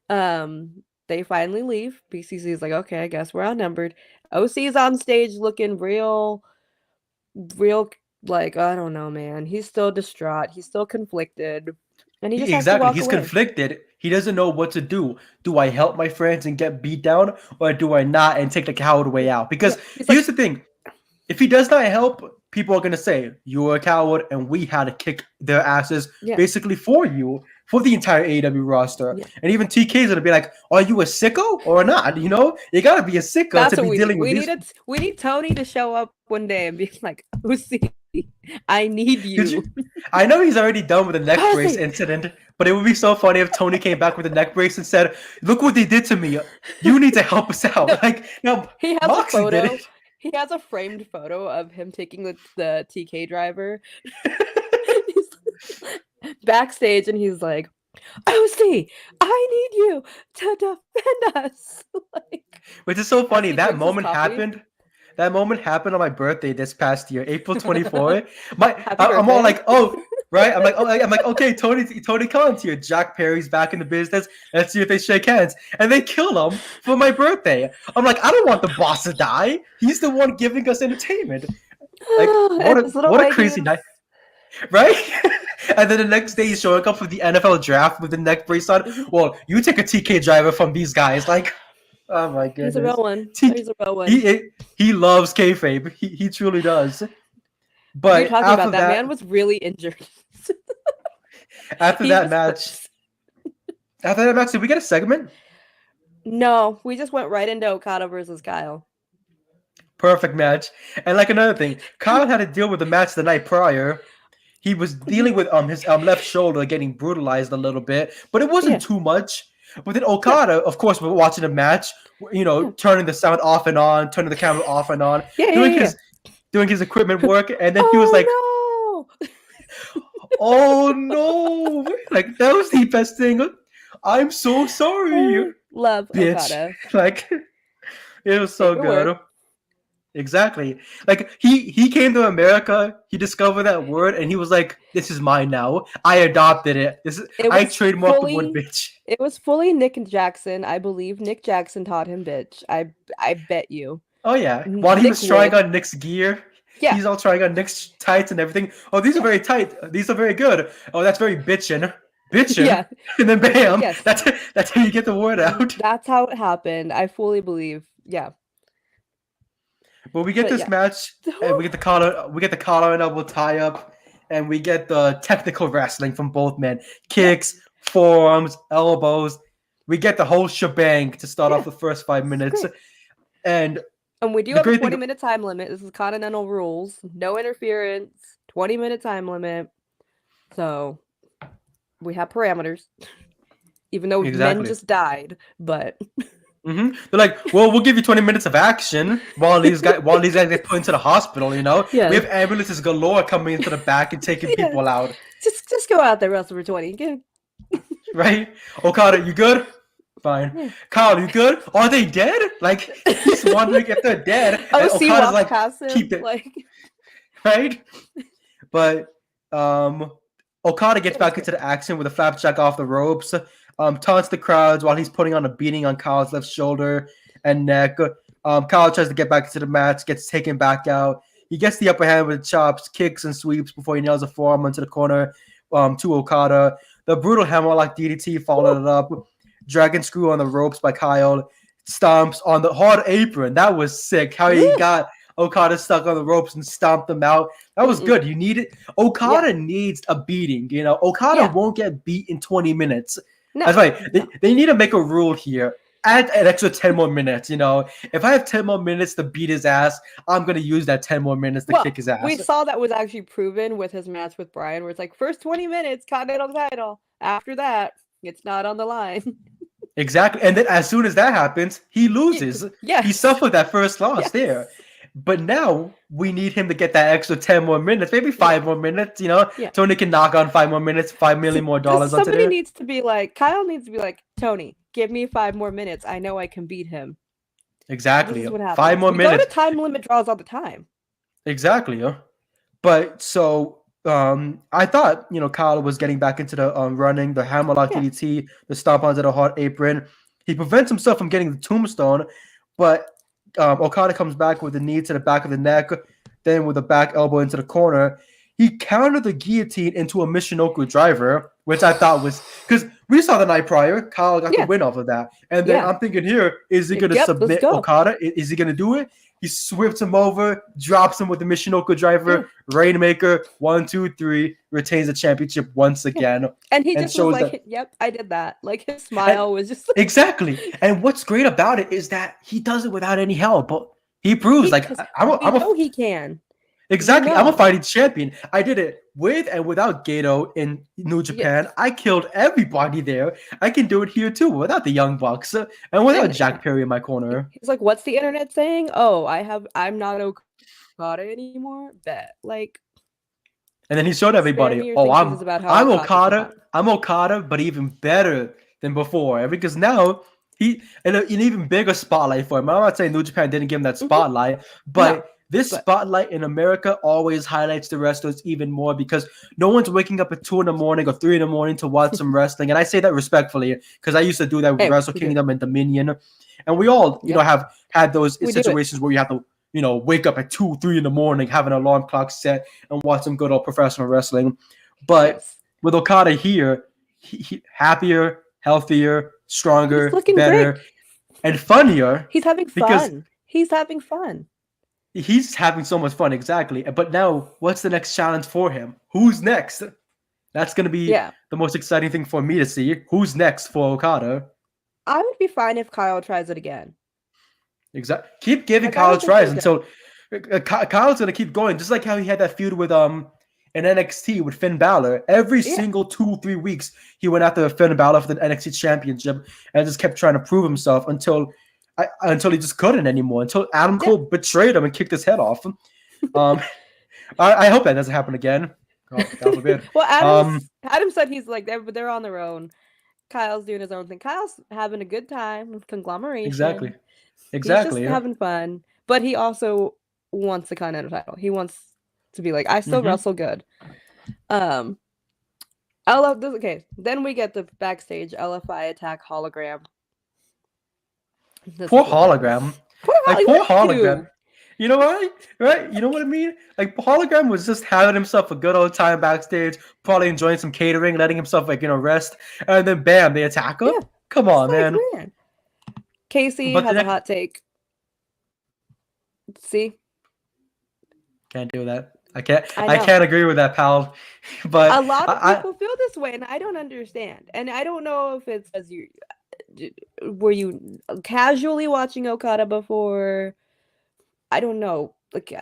They finally leave. BCC is like, okay, I guess we're outnumbered. OC's on stage looking real. Like, I don't know, man. He's still distraught. He's still conflicted. And he just has to walk He's away. conflicted. He doesn't know what to do. Do I help my friends and get beat down, or do I not and take the coward way out? Because here's the thing. If he does not help, people are going to say, you're a coward, and we had to kick their asses basically for you, for the entire AEW roster. And even TK is going to be like, are you a sicko or not? You know, you got to be a sicko. That's to be dealing with these. We need Tony to show up one day and be like, Lucy, I need you. I know he's already done with the neck brace incident, but it would be so funny if Tony came back with the neck brace and said, look what they did to me. You need to help us out. He has a photo. He has a framed photo of him taking the TK driver backstage, and he's like, OC, I need you to defend us. Which is so funny. That moment happened. That moment happened on my birthday this past year, April 24th. I'm all like, oh, right? I'm like, okay, Tony Khan's here. Jack Perry's back in the business. Let's see if they shake hands. And they kill him for my birthday. I'm like, I don't want the boss to die. He's the one giving us entertainment. Like, what a crazy night. Right? And then the next day he's showing up for the NFL draft with the neck brace on. Well, you take a TK driver from these guys. Like, oh my goodness. He's a real one. He's a real one. He loves kayfabe. He truly does. But you're talking about that man was really injured. After that match, did we get a segment? No, we just went right into Okada versus Kyle. Perfect match. And like another thing, Kyle had to deal with the match the night prior. He was dealing with his left shoulder getting brutalized a little bit, but it wasn't too much. But then Okada, of course, we're watching a match, you know, turning the sound off and on, turning the camera off and on, doing his equipment work, and then he was like, "Oh no!" Like that was the best thing. I'm so sorry. Love bitch. Okada. Like it was so good. Exactly. Like he came to America, he discovered that word, and he was like, "This is mine now. I adopted it. I trademarked the word bitch." It was fully Nick Jackson. I believe Nick Jackson taught him bitch. I bet you. Oh yeah. While he was trying on Nick's gear, he's all trying on Nick's tights and everything. Oh, these are very tight. These are very good. Oh, that's very bitchin'. Yeah. And then bam. Yes. That's how you get the word out. That's how it happened. I fully believe. Yeah. But we get this match, and we get the collar and elbow tie up, and we get the technical wrestling from both men. Kicks, forearms, elbows. We get the whole shebang to start off the first 5 minutes. And we do have a 20-minute time limit. This is Continental rules. No interference. 20-minute time limit. So we have parameters. Even though men just died, but they're like, well, we'll give you 20 minutes of action while these guys get put into the hospital. You know, we have ambulances galore coming into the back and taking people out. Just go out there, wrestle for 20. Right? Okada, you good? Fine. Yeah. Kyle, you good? Are they dead? Like he's wondering if they're dead. Oh, see, Okada's like, past him, keep it. Like... Right? But Okada gets back into the action with a flapjack off the ropes. Taunts the crowds while he's putting on a beating on Kyle's left shoulder and neck. Kyle tries to get back into the match, gets taken back out. He gets the upper hand with chops, kicks, and sweeps before he nails a forearm into the corner to Okada. The brutal hammerlock DDT followed it up. Dragon screw on the ropes by Kyle. Stomps on the hard apron. That was sick. How he got Okada stuck on the ropes and stomped him out. That was good. You need it. Okada needs a beating. You know, Okada won't get beat in 20 minutes. No. That's right. They need to make a rule here. Add an extra 10 more minutes. You know, if I have 10 more minutes to beat his ass, I'm going to use that 10 more minutes to kick his ass. We saw that was actually proven with his match with Bryan, where it's like, first 20 minutes, Continental title. After that, it's not on the line. Exactly. And then as soon as that happens, he loses. Yeah. He suffered that first loss there. But now we need him to get that extra 10 more minutes, maybe 5 more minutes, you know? Tony can knock on 5 more minutes, $5 million more dollars onto there. Somebody needs to be like, Kyle needs to be like, Tony, give me 5 more minutes. I know I can beat him. Exactly. 5 more minutes. Go to time limit draws all the time. Exactly. But so I thought, you know, Kyle was getting back into the running, the hammerlock DDT, the stomp onto the hard apron. He prevents himself from getting the tombstone, but Okada comes back with a knee to the back of the neck, then with a back elbow into the corner. He countered the guillotine into a Michinoku driver, which I thought was because we saw the night prior, Kyle got the win off of that. And then I'm thinking here, is he going to submit Okada? Is he going to do it? He swifts him over, drops him with the Michinoku driver, Rainmaker, 1, 2, 3, retains the championship once again. And he just was like, yep, I did that. Like his smile was just like... Exactly. And what's great about it is that he does it without any help. But he proves he can. Exactly. I'm a fighting champion. I did it with and without Gato in New Japan. Yes. I killed everybody there. I can do it here too without the Young Bucks and without Jack Perry in my corner. He's like, what's the internet saying? Oh, I'm not Okada anymore. Bet. Like, and then he showed everybody, oh, I'm Okada. I'm Okada, but even better than before. Because now he in an even bigger spotlight for him. I'm not saying New Japan didn't give him that spotlight, but this spotlight in America always highlights the wrestlers even more because no one's waking up at 2 in the morning or 3 in the morning to watch some wrestling. And I say that respectfully because I used to do that with Wrestle Kingdom and Dominion. And we all, you know, have had those situations where you have to, you know, wake up at 2, 3 in the morning, have an alarm clock set and watch some good old professional wrestling. But with Okada here, he happier, healthier, stronger, better, and funnier. He's having fun. He's having fun. He's having so much fun, exactly. But now, what's the next challenge for him? Who's next? That's going to be the most exciting thing for me to see. Who's next for Okada? I would be fine if Kyle tries it again. Exactly. Keep giving Kyle tries until Kyle's going to keep going. Just like how he had that feud with in NXT with Finn Balor. Every single 2-3 weeks, he went after Finn Balor for the NXT Championship and just kept trying to prove himself until he just couldn't anymore, until Adam Cole betrayed him and kicked his head off. I hope that doesn't happen again. God forbid. Well, Adam said he's like, they're on their own. Kyle's doing his own thing. Kyle's having a good time with conglomeration. Exactly. He's just having fun. But he also wants the Continental title. He wants to be like, I still wrestle good. Then we get the backstage LFI attack hologram. Poor hologram. Poor hologram. You know what? Right? You know what I mean? Like hologram was just having himself a good old time backstage, probably enjoying some catering, letting himself rest, and then bam, they attack him. Yeah. Come on, man. Casey has a hot take. See? Can't do that. I can't agree with that, pal. But a lot of people feel this way, and I don't understand. And I don't know if it's as were you casually watching Okada before? I don't know. Like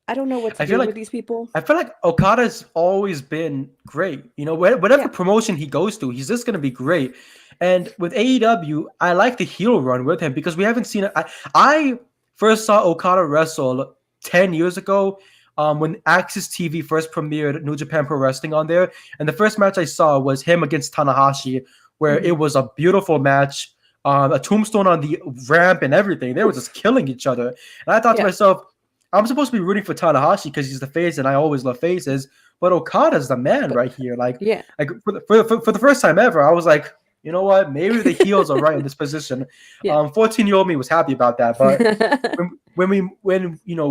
I don't know what to do with these people. I feel like Okada's always been great. You know, whatever promotion he goes to, he's just gonna be great. And with AEW, I like the heel run with him because we haven't seen it. I first saw Okada wrestle 10 years ago when Access TV first premiered New Japan Pro Wrestling on there. And the first match I saw was him against Tanahashi, where it was a beautiful match, a tombstone on the ramp and everything. They were just killing each other. And I thought to myself, I'm supposed to be rooting for Tanahashi because he's the face and I always love faces. But Okada's the man right here. Like for the first time ever, I was like, you know what? Maybe the heels are right in this position. 14-year-old me was happy about that. But when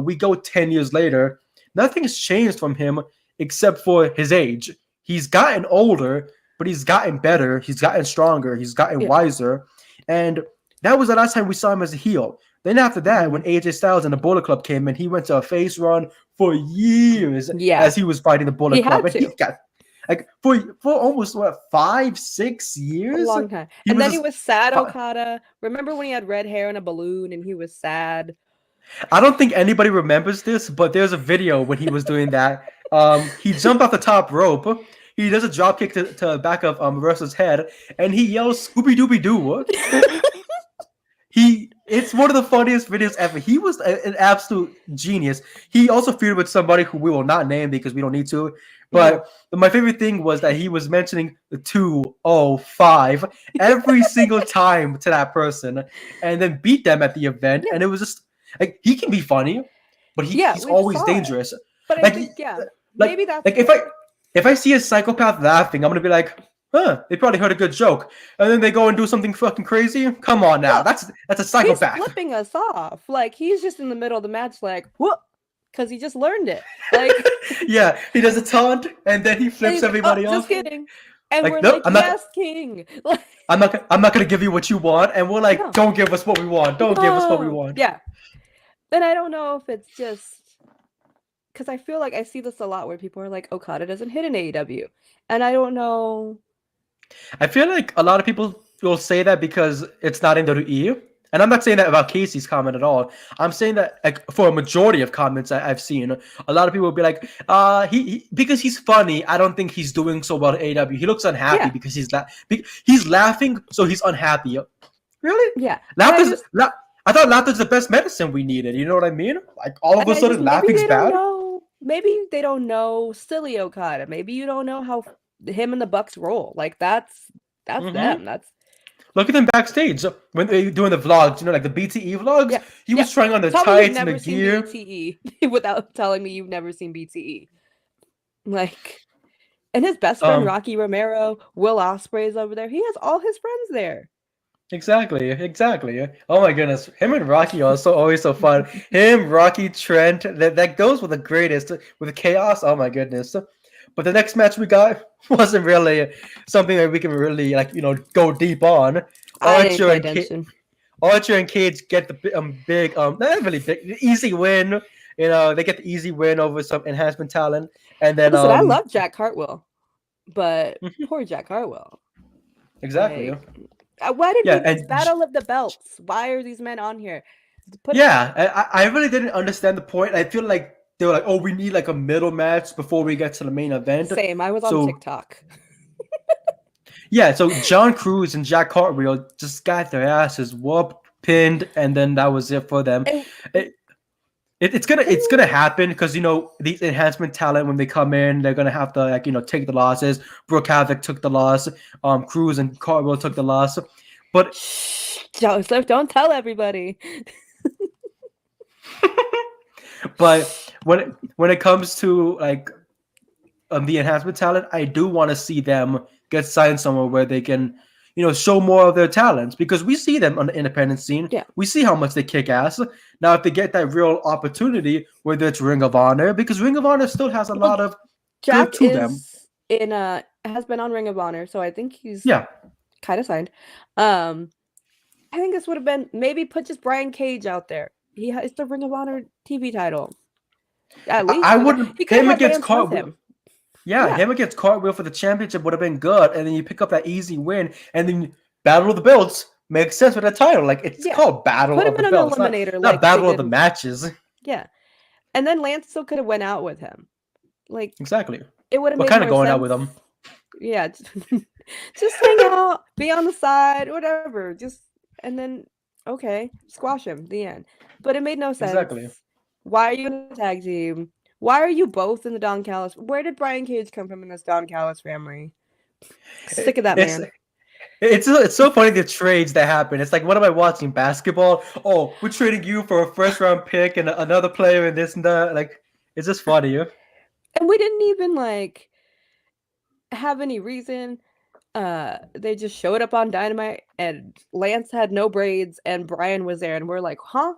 we go 10 years later, nothing has changed from him except for his age. He's gotten older. but he's gotten better. He's gotten stronger. He's gotten Yeah. wiser. And that was the last time we saw him as a heel. Then after that, when AJ Styles and the Bullet Club came in, he went to a face run for years as he was fighting the Bullet Club. And he got like for almost 5-6 years. A long time. He was sad Okada. Remember when he had red hair and a balloon and he was sad? I don't think anybody remembers this, but there's a video when he was doing that. He jumped off the top rope. He does a drop kick to the back of Russell's head, and he yells "Scooby Dooby Doo." It's one of the funniest videos ever. He was an absolute genius. He also feuded with somebody who we will not name because we don't need to. But my favorite thing was that he was mentioning the 205 every single time to that person, and then beat them at the event. And it was just like he can be funny, but he's always dangerous. But I think, maybe that's like if I see a psychopath laughing, I'm gonna be like, huh, they probably heard a good joke, and then they go and do something fucking crazy. Come on now, that's a psychopath. He's flipping us off. Like he's just in the middle of the match, like whoop, because he just learned it. Like yeah, he does a taunt and then he flips everybody off. Just kidding. And like, we're nope, like, yes, king. I'm not gonna give you what you want, and we're like, don't give us what we want. Don't give us what we want. Yeah. And I don't know if it's just because I feel like I see this a lot where people are like, Okada doesn't hit in AEW, and I don't know. I feel like a lot of people will say that because it's not in WWE. And I'm not saying that about Casey's comment at all. I'm saying that like, for a majority of comments I've seen, a lot of people will be like, he because he's funny, I don't think he's doing so well at AEW. He looks unhappy because he's laughing, so he's unhappy. Really? Yeah. I thought laughter's the best medicine we needed. You know what I mean? Like all of a sudden, laughing's bad. Maybe they don't know silly Okada. Maybe you don't know how him and the Bucks roll. Like that's them. Look at them backstage when they're doing the vlogs, like the BTE vlogs. Yeah. He was trying on the tights and the gear. BTE without telling me you've never seen BTE. Like, and his best friend Rocky Romero, Will Ospreay's over there. He has all his friends there. Exactly. Oh my goodness, him and Rocky are always so fun. Him, Rocky, Trent, that goes with the greatest with Chaos. Oh my goodness. But the next match we got wasn't really something that we can really go deep on. Archer and Cage get the big not really big, easy win. They get the easy win over some enhancement talent, and then listen, I love Jack Hartwell, but poor Jack Hartwell. Exactly. Why did we this Battle of the Belts? Why are these men on here? I really didn't understand the point. I feel like they were like, oh, we need like a middle match before we get to the main event. Same. I was on TikTok. So John Cruz and Jack Cartwheel just got their asses whooped, pinned, and then that was it for them. It's gonna happen because these enhancement talent when they come in, they're gonna have to take the losses. Brooke Havoc took the loss. Cruz and Cartwheel took the loss. But Joseph, don't tell everybody. But when it comes to the enhancement talent, I do want to see them get signed somewhere where they can, show more of their talents, because we see them on the independent scene. Yeah. We see how much they kick ass. Now, if they get that real opportunity, whether it's Ring of Honor, because Ring of Honor still has a lot of Jack good to them. Has been on Ring of Honor, so I think he's kind of signed. I think this would have been maybe put just Brian Cage out there. He has the Ring of Honor TV title. At least I wouldn't. Him against Cartwheel. Him against Cartwheel for the championship would have been good, and then you pick up that easy win, and then Battle of the Belts makes sense with the title. It's called Battle of the Belts, Eliminator, not Battle of the Matches. Yeah, and then Lance still could have went out with him. Exactly. It would have. What kind of going out with him? Yeah, just hang out, be on the side, whatever. And then squash him. The end. But it made no sense. Exactly. Why are you in a tag team? Why are you both in the Don Callis? Where did Brian Cage come from in this Don Callis family? Sick of that man. It's so funny the trades that happen. It's like, what am I watching? Basketball? Oh, we're trading you for a first round pick and another player and this and that. It's just funny. And we didn't even have any reason. They just showed up on Dynamite and Lance had no braids and Brian was there and we're like, huh?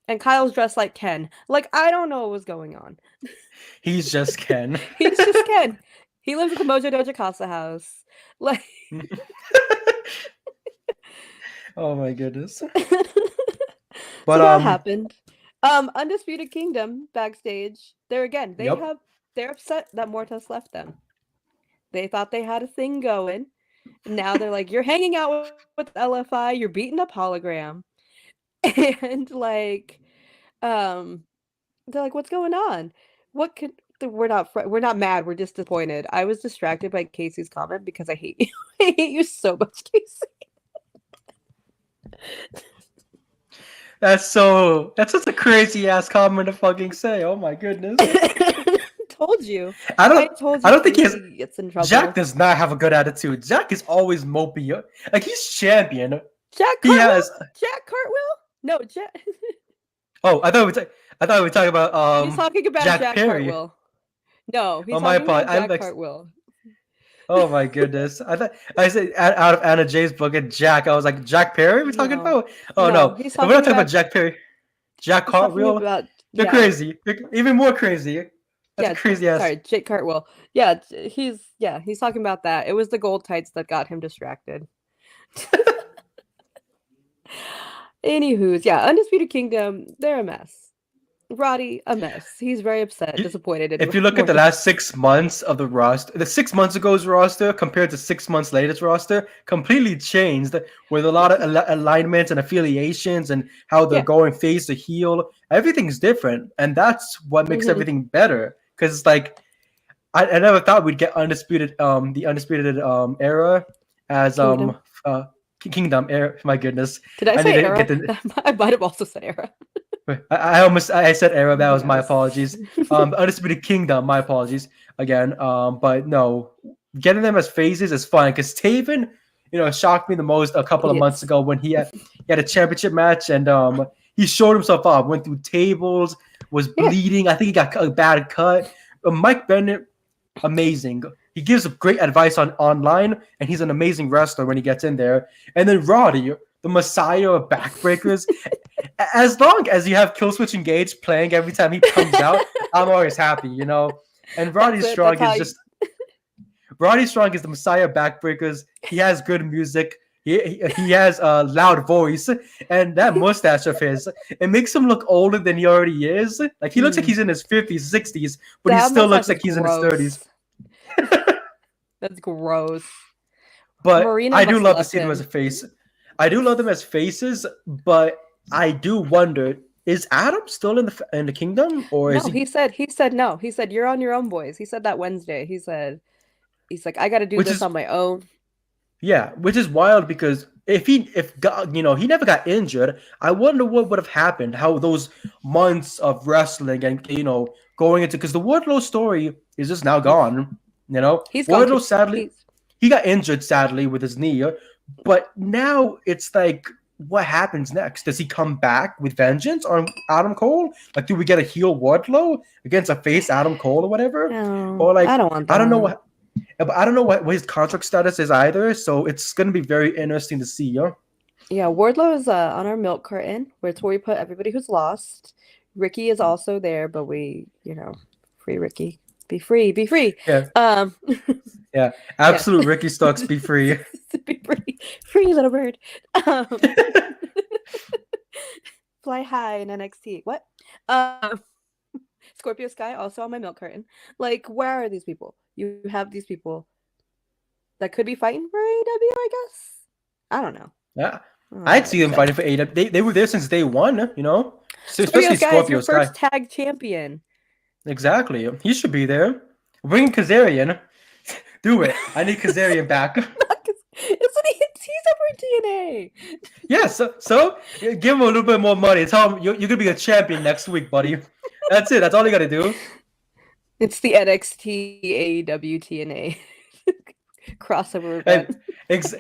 And Kyle's dressed like Ken. I don't know what was going on. He's just Ken. He's just Ken. He lives at the Mojo Doja Casa house. Like, Oh my goodness. so But that happened. Undisputed Kingdom backstage. They're yep. they're upset that Mortis left them. They thought they had a thing going. Now they're like, you're hanging out with LFI, you're beating up Hologram. And like, they're like, what's going on? What could we're not mad, we're just disappointed. I was distracted by Casey's comment because I hate you. I hate you so much, Casey. That's such a crazy ass comment to fucking say. Oh my goodness. Told you. I don't think Casey gets in trouble. Jack does not have a good attitude. Jack is always mopey. Like he's champion. Jack Cartwheel? Jack Cartwheel? No, Jack. Oh, I thought we were talking about he's talking about Jack Perry. Cartwheel. No, he's talking about Jack Cartwheel. Oh my goodness! I said out of Anna J's book and Jack. I was like, Jack Perry? We're talking about? Oh no, we're not talking about Jack Perry. Jack Cartwheel. They're crazy. They're even more crazy. That's crazy ass. Sorry, Jake Cartwheel. Yeah, he's talking about that. It was the gold tights that got him distracted. Anywho's, Undisputed Kingdom, they're a mess. Roddy, a mess. He's very upset, disappointed. If you look at the last 6 months of the roster, the 6 months ago's roster compared to 6 months later's roster, completely changed with a lot of alignments and affiliations and how they're going face to heel. Everything's different, and that's what makes everything better. Because it's like I never thought we'd get undisputed, the undisputed era as Kingdom era. My goodness, did I say era? I might have also said era. I said era. That was my apologies. Undisputed Kingdom. My apologies again. But no, getting them as phases is fun because Taven, shocked me the most a couple of months ago when he had a championship match and he showed himself off. Went through tables, was bleeding. I think he got a bad cut. Mike Bennett, amazing. He gives great advice online, and he's an amazing wrestler when he gets in there. And then Roddy, the messiah of backbreakers. As long as you have Killswitch Engage playing every time he comes out, I'm always happy, And Roddy Strong is Roddy Strong is the messiah of backbreakers. He has good music. He has a loud voice, and that mustache of his, it makes him look older than he already is. Like he looks like he's in his 50s, 60s, but he still looks like he's in his 30s. That's gross. But I do love to see them as a face. I do love them as faces, but I do wonder: is Adam still in the kingdom, or is he said no. He said you're on your own, boys. He said that Wednesday. He's like I got to do this on my own. Yeah, which is wild because if he never got injured, I wonder what would have happened. How those months of wrestling and going into because the Wardlow story is just now gone. Wardlow sadly he got injured sadly with his knee, but now it's like. What happens next? Does he come back with vengeance on Adam Cole? Like, do we get a heel Wardlow against a face Adam Cole or whatever? No, or like, I don't want that. I don't know what his contract status is either. So it's gonna be very interesting to see. Yeah, Wardlow is on our milk carton. It's where we put everybody who's lost. Ricky is also there, but we, free Ricky. Be free. Yeah. Yeah. Absolute Ricky Starks. Be free. Be free, little bird. Fly high in NXT. What? Scorpio Sky also on my milk carton. Like, where are these people? You have these people that could be fighting for AEW, I guess. I don't know. Yeah. I'd see them fighting for AEW. They were there since day one, Especially Scorpio Sky. First tag champion. Exactly. He should be there. Bring Kazarian. Do it. I need Kazarian back. He's over TNA. Yeah, so give him a little bit more money. Tell him you're gonna be a champion next week, buddy. That's it. That's all you gotta do. It's the NXT AEW TNA crossover event.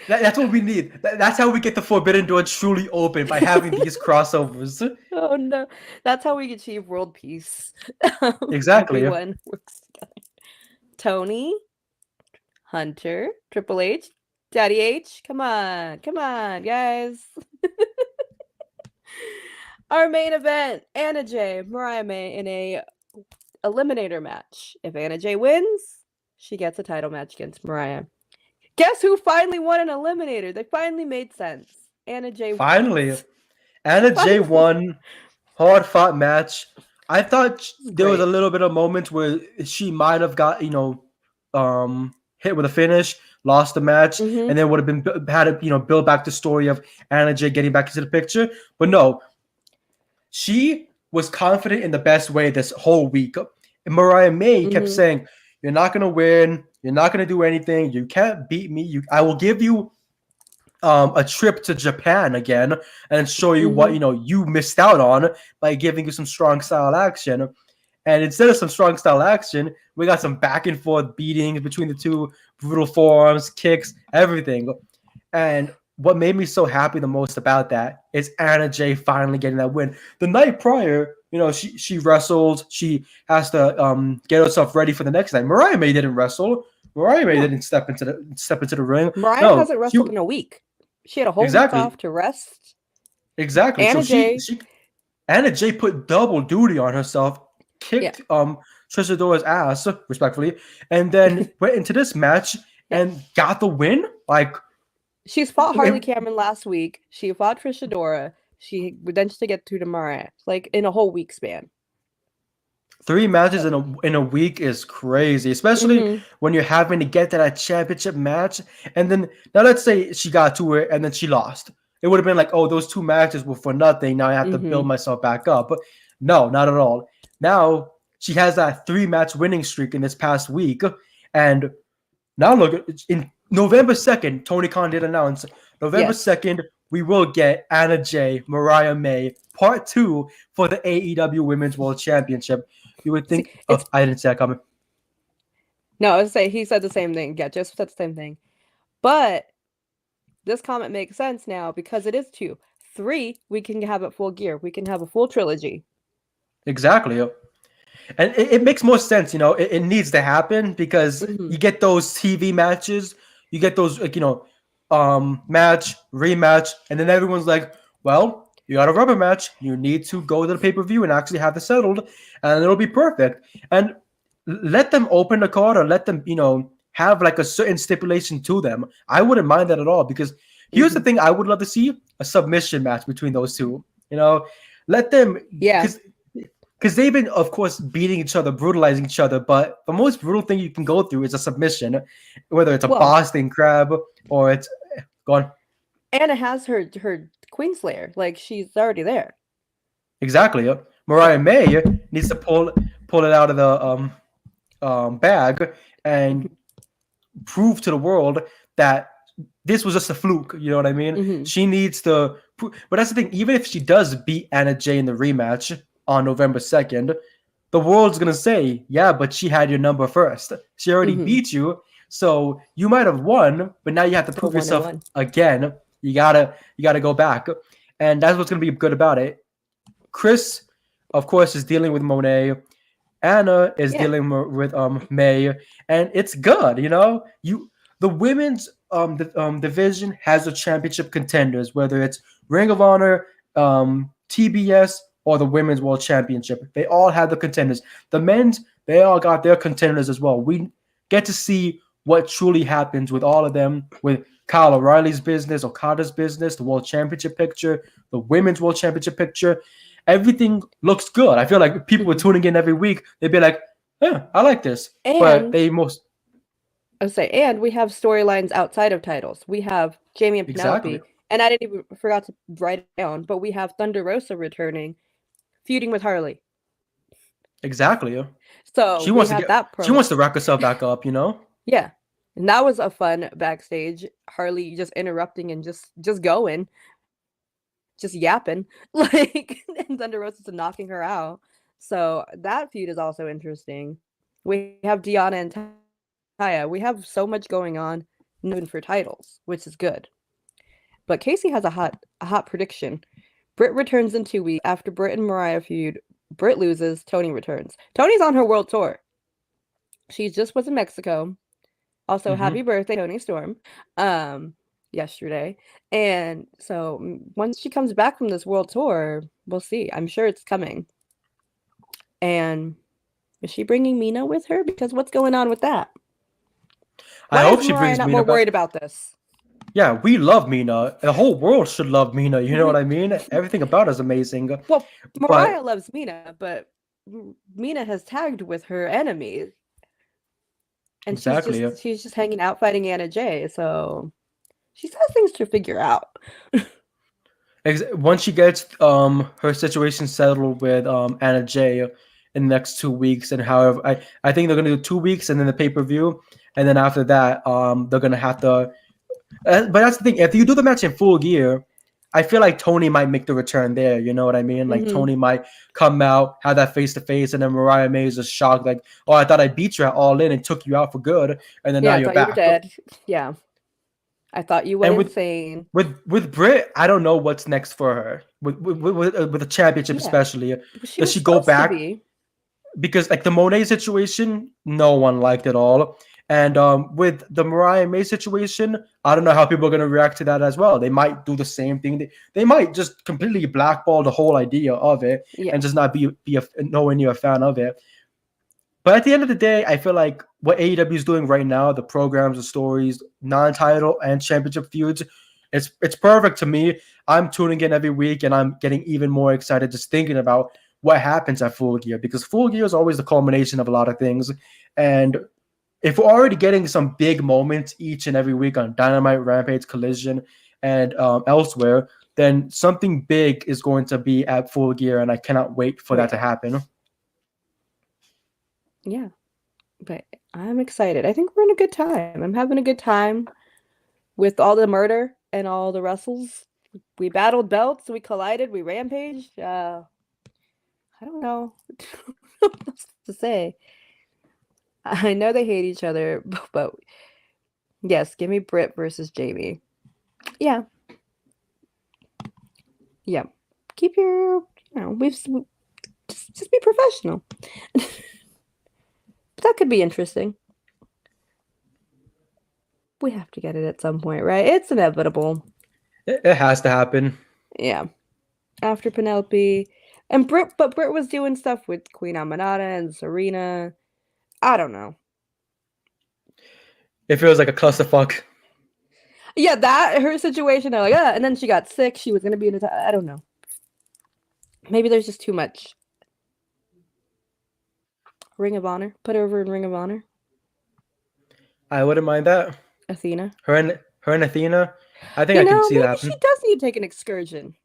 That's what we need. That's how we get the Forbidden Door truly open, by having these crossovers. Oh no, that's how we achieve world peace. Exactly. Everyone works together. Tony, Hunter, Triple H, Daddy H. Come on, guys. Our main event: Anna Jay, Mariah May in a Eliminator match. If Anna Jay wins, she gets a title match against Mariah. Guess who finally won an Eliminator? They finally made sense. Anna Jay. Finally, Anna Jay won. Hard fought match. I thought there was a little bit of moments where she might have got hit with a finish, lost the match, and then would have been had to build back the story of Anna Jay getting back into the picture. But no, she was confident in the best way this whole week. And Mariah May kept saying, "You're not gonna win. You're not gonna do anything. You can't beat me. I will give you a trip to Japan again and show you what you missed out on by giving you some strong style action." And instead of some strong style action, we got some back and forth beatings between the two, brutal forearms, kicks, everything. And what made me so happy the most about that is Anna Jay finally getting that win. The night prior, she wrestled. She has to get herself ready for the next night. Mariah May didn't wrestle. Mariah May didn't step into the ring. Mariah hasn't wrestled in a week. She had a whole week off to rest. Exactly. Anna Jay put double duty on herself, kicked Trish Adora's ass, respectfully, and then went into this match and got the win. Like, she's fought Harley Cameron last week. She fought Trish Adora. She then to get to Mariah, like in a whole week span. 3 matches in a week is crazy, especially when you're having to get to that championship match. And then now let's say she got to it and then she lost. It would have been like, oh, those 2 matches were for nothing. Now I have to build myself back up. But no, not at all. Now she has that 3-match winning streak in this past week. And now look, in November 2nd, Tony Khan did announce November 2nd, we will get Anna Jay, Mariah May, Part 2 for the AEW Women's World Championship. You would think I didn't see that coming. No, I was saying he said the same thing. Yeah, just said the same thing. But this comment makes sense now because it is 2. 3, we can have it full gear. We can have a full trilogy. Exactly. And it makes more sense, it needs to happen because you get those TV matches, you get those match, rematch, and then everyone's like, well, you got a rubber match. You need to go to the pay-per-view and actually have it settled, and it'll be perfect. And let them open the card or let them, have like a certain stipulation to them. I wouldn't mind that at all because here's the thing I would love to see: a submission match between those two. Let them, because they've been, of course, beating each other, brutalizing each other. But the most brutal thing you can go through is a submission, whether it's a Boston Crab or it's gone. Anna has her Queenslayer, like she's already there. Exactly. Mariah May needs to pull it out of the bag and prove to the world that this was just a fluke. You know what I mean? She needs to. But that's the thing. Even if she does beat Anna Jay in the rematch on November 2nd, the world's gonna say, yeah, but she had your number first. She already beat you, so you might have won, but now you have to prove yourself again. You gotta go back, and that's what's gonna be good about it. Chris, of course, is dealing with Monet. Anna is dealing with May, and it's good. The women's division has the championship contenders, whether it's Ring of Honor, TBS, or the Women's World Championship. They all have the contenders. The men's, they all got their contenders as well. We get to see what truly happens with all of them, with Kyle O'Reilly's business, Okada's business, the World Championship picture, the Women's World Championship picture. Everything looks good. I feel like people were tuning in every week. They'd be like, yeah, I like this. And and we have storylines outside of titles. We have Jamie and Penelope. And I didn't even forgot to write it down, but we have Thunder Rosa returning, feuding with Harley. Exactly. So she wants to rack herself back up, Yeah. And that was a fun backstage. Harley just interrupting and just going. Just yapping. And Thunder Rosa knocking her out. So that feud is also interesting. We have Deanna and Taya. We have so much going on, even for titles, which is good. But Casey has a hot prediction. Britt returns in 2 weeks. After Britt and Mariah feud, Britt loses, Tony returns. Tony's on her world tour. She just was in Mexico. Also, happy birthday, Tony Storm, yesterday. And so once she comes back from this world tour, we'll see. I'm sure it's coming. And is she bringing Mina with her? Because what's going on with that? I Why hope is she Mariah brings not Mina more back. worried about this? Yeah, we love Mina. The whole world should love Mina. You know what I mean? Everything about her is amazing. Well, But Mariah loves Mina, but Mina has tagged with her enemies, and exactly. she's just hanging out fighting Anna Jay. So she has things to figure out. Once she gets her situation settled with Anna Jay in the next 2 weeks, and however I think they're gonna do 2 weeks and then the pay-per-view, and then after that they're gonna have to but that's the thing, if you do the match in Full Gear, I feel like Tony might make the return there, you know what I mean? Like Mm-hmm. Tony might come out, have that face to face, and then Mariah May is just shocked, like, oh, I thought I beat you at All In and took you out for good, and then now Yeah, I you're thought you were back. dead. Yeah, I thought you went And insane. with Britt, I don't know what's next for her with the championship, Yeah, especially. she Does was she go supposed to back? be. Because like the Monet situation, no one liked at all. And with the Mariah May situation, I don't know how people are going to react to that as well. They might do the same thing. They might just completely blackball the whole idea of it Yeah, and just not be nowhere near a fan of it. But at the end of the day, I feel like what AEW is doing right now, the programs, the stories, non-title and championship feuds, it's perfect to me. I'm tuning in every week and I'm getting even more excited just thinking about what happens at Full Gear, because Full Gear is always the culmination of a lot of things. And if we're already getting some big moments each and every week on Dynamite, Rampage, Collision, and elsewhere, then something big is going to be at Full Gear, and I cannot wait for that to right. happen. Yeah, but I'm excited. I think we're in a good time. I'm having a good time with all the murder and all the wrestles. We battled belts, we collided, we rampaged. I don't know what else to say. I know they hate each other, but yes, give me Britt versus Jamie. Yeah, yeah. Keep your, we've just be professional. That could be interesting. We have to get it at some point, right? It's inevitable. It has to happen. Yeah. After Penelope and but Britt was doing stuff with Queen Amanada and Serena. I don't know. It feels like a clusterfuck. Yeah, that her situation. I'm like, and then she got sick. She was gonna be in I don't know. Maybe there's just too much. Ring of Honor. Put her over in Ring of Honor. I wouldn't mind that. Athena. Her and Athena. I think I can see that Maybe she happen. does need to take an excursion.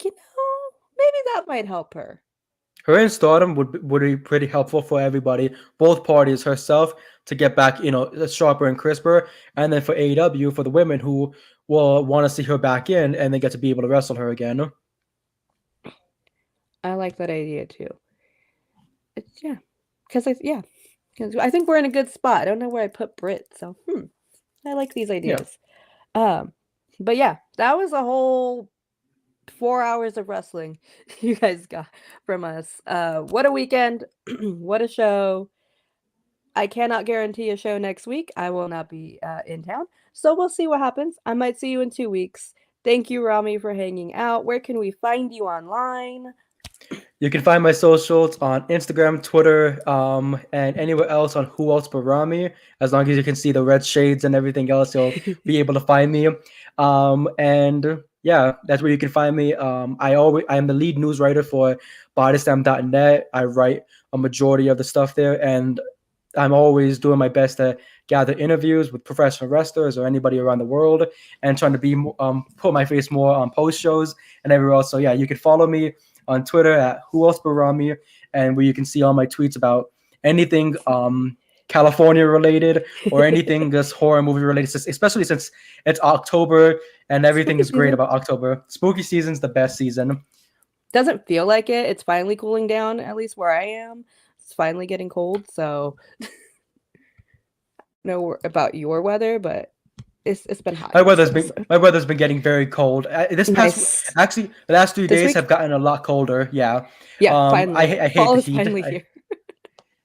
Maybe that might help her. Her and Stardom would be pretty helpful for everybody, both parties. Herself to get back, sharper and crisper, and then for AEW for the women who will want to see her back in and then get to be able to wrestle her again. I like that idea too. Because I think we're in a good spot. I don't know where I put Britt, so I like these ideas. Yeah. But yeah, that was a whole 4 hours of wrestling you guys got from us. What a weekend. What a show. I cannot guarantee a show next week. I will not be in town. So we'll see what happens. I might see you in 2 weeks. Thank you, Rami, for hanging out. Where can we find you online? You can find my socials on Instagram, Twitter, and anywhere else on Who Else But Rami. As long as you can see the red shades and everything else, you'll be able to find me. And yeah, that's where you can find me. I am the lead news writer for bodyslam.net. I write a majority of the stuff there, and I'm always doing my best to gather interviews with professional wrestlers or anybody around the world, and trying to be put my face more on post shows and everywhere else. So yeah, you can follow me on Twitter at Who Else But Rami, and where you can see all my tweets about anything California related or anything just horror movie related, especially since it's October and everything Spooky is great season. about October. Spooky season's the best season. Doesn't feel like it. It's finally cooling down, at least where I am. It's finally getting cold, so I don't know about your weather, but it's been hot. My weather's been getting very cold. Actually, the last 3 days have gotten a lot colder. Yeah. Yeah, finally. I hate Fall the is heat. finally here.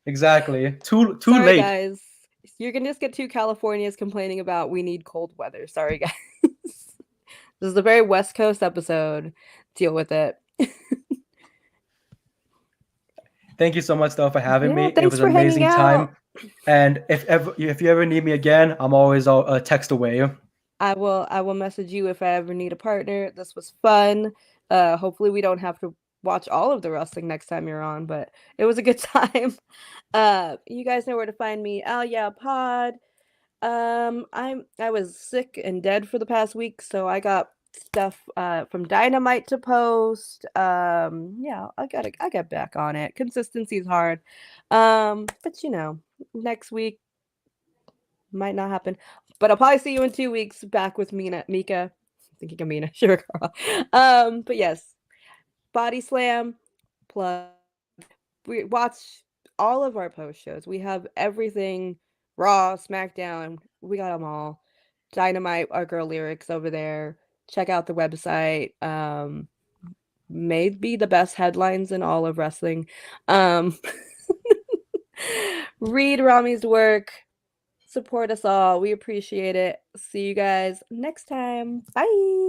Exactly. Too Sorry, late. guys. You're gonna just get 2 Californias complaining about we need cold weather. Sorry, guys. This is a very West Coast episode. Deal with it. Thank you so much, though, for having me. It Thanks was for an hanging amazing out. time. And if you ever need me again, I'm always a text away. I will message you if I ever need a partner. This was fun. Hopefully we don't have to watch all of the wrestling next time you're on, but it was a good time. You guys know where to find me. Oh yeah, pod. I was sick and dead for the past week, so I got stuff from Dynamite to post. Yeah, I got back on it. Consistency is hard. But you know, next week might not happen. But I'll probably see you in 2 weeks back with Mika. I'm thinking of Mina, sure girl. But yes, Body Slam plug. We watch all of our post shows. We have everything Raw, SmackDown. We got them all. Dynamite, our girl lyrics over there. Check out the website. May be the best headlines in all of wrestling. Read Rami's work. Support us all. We appreciate it. See you guys next time. Bye.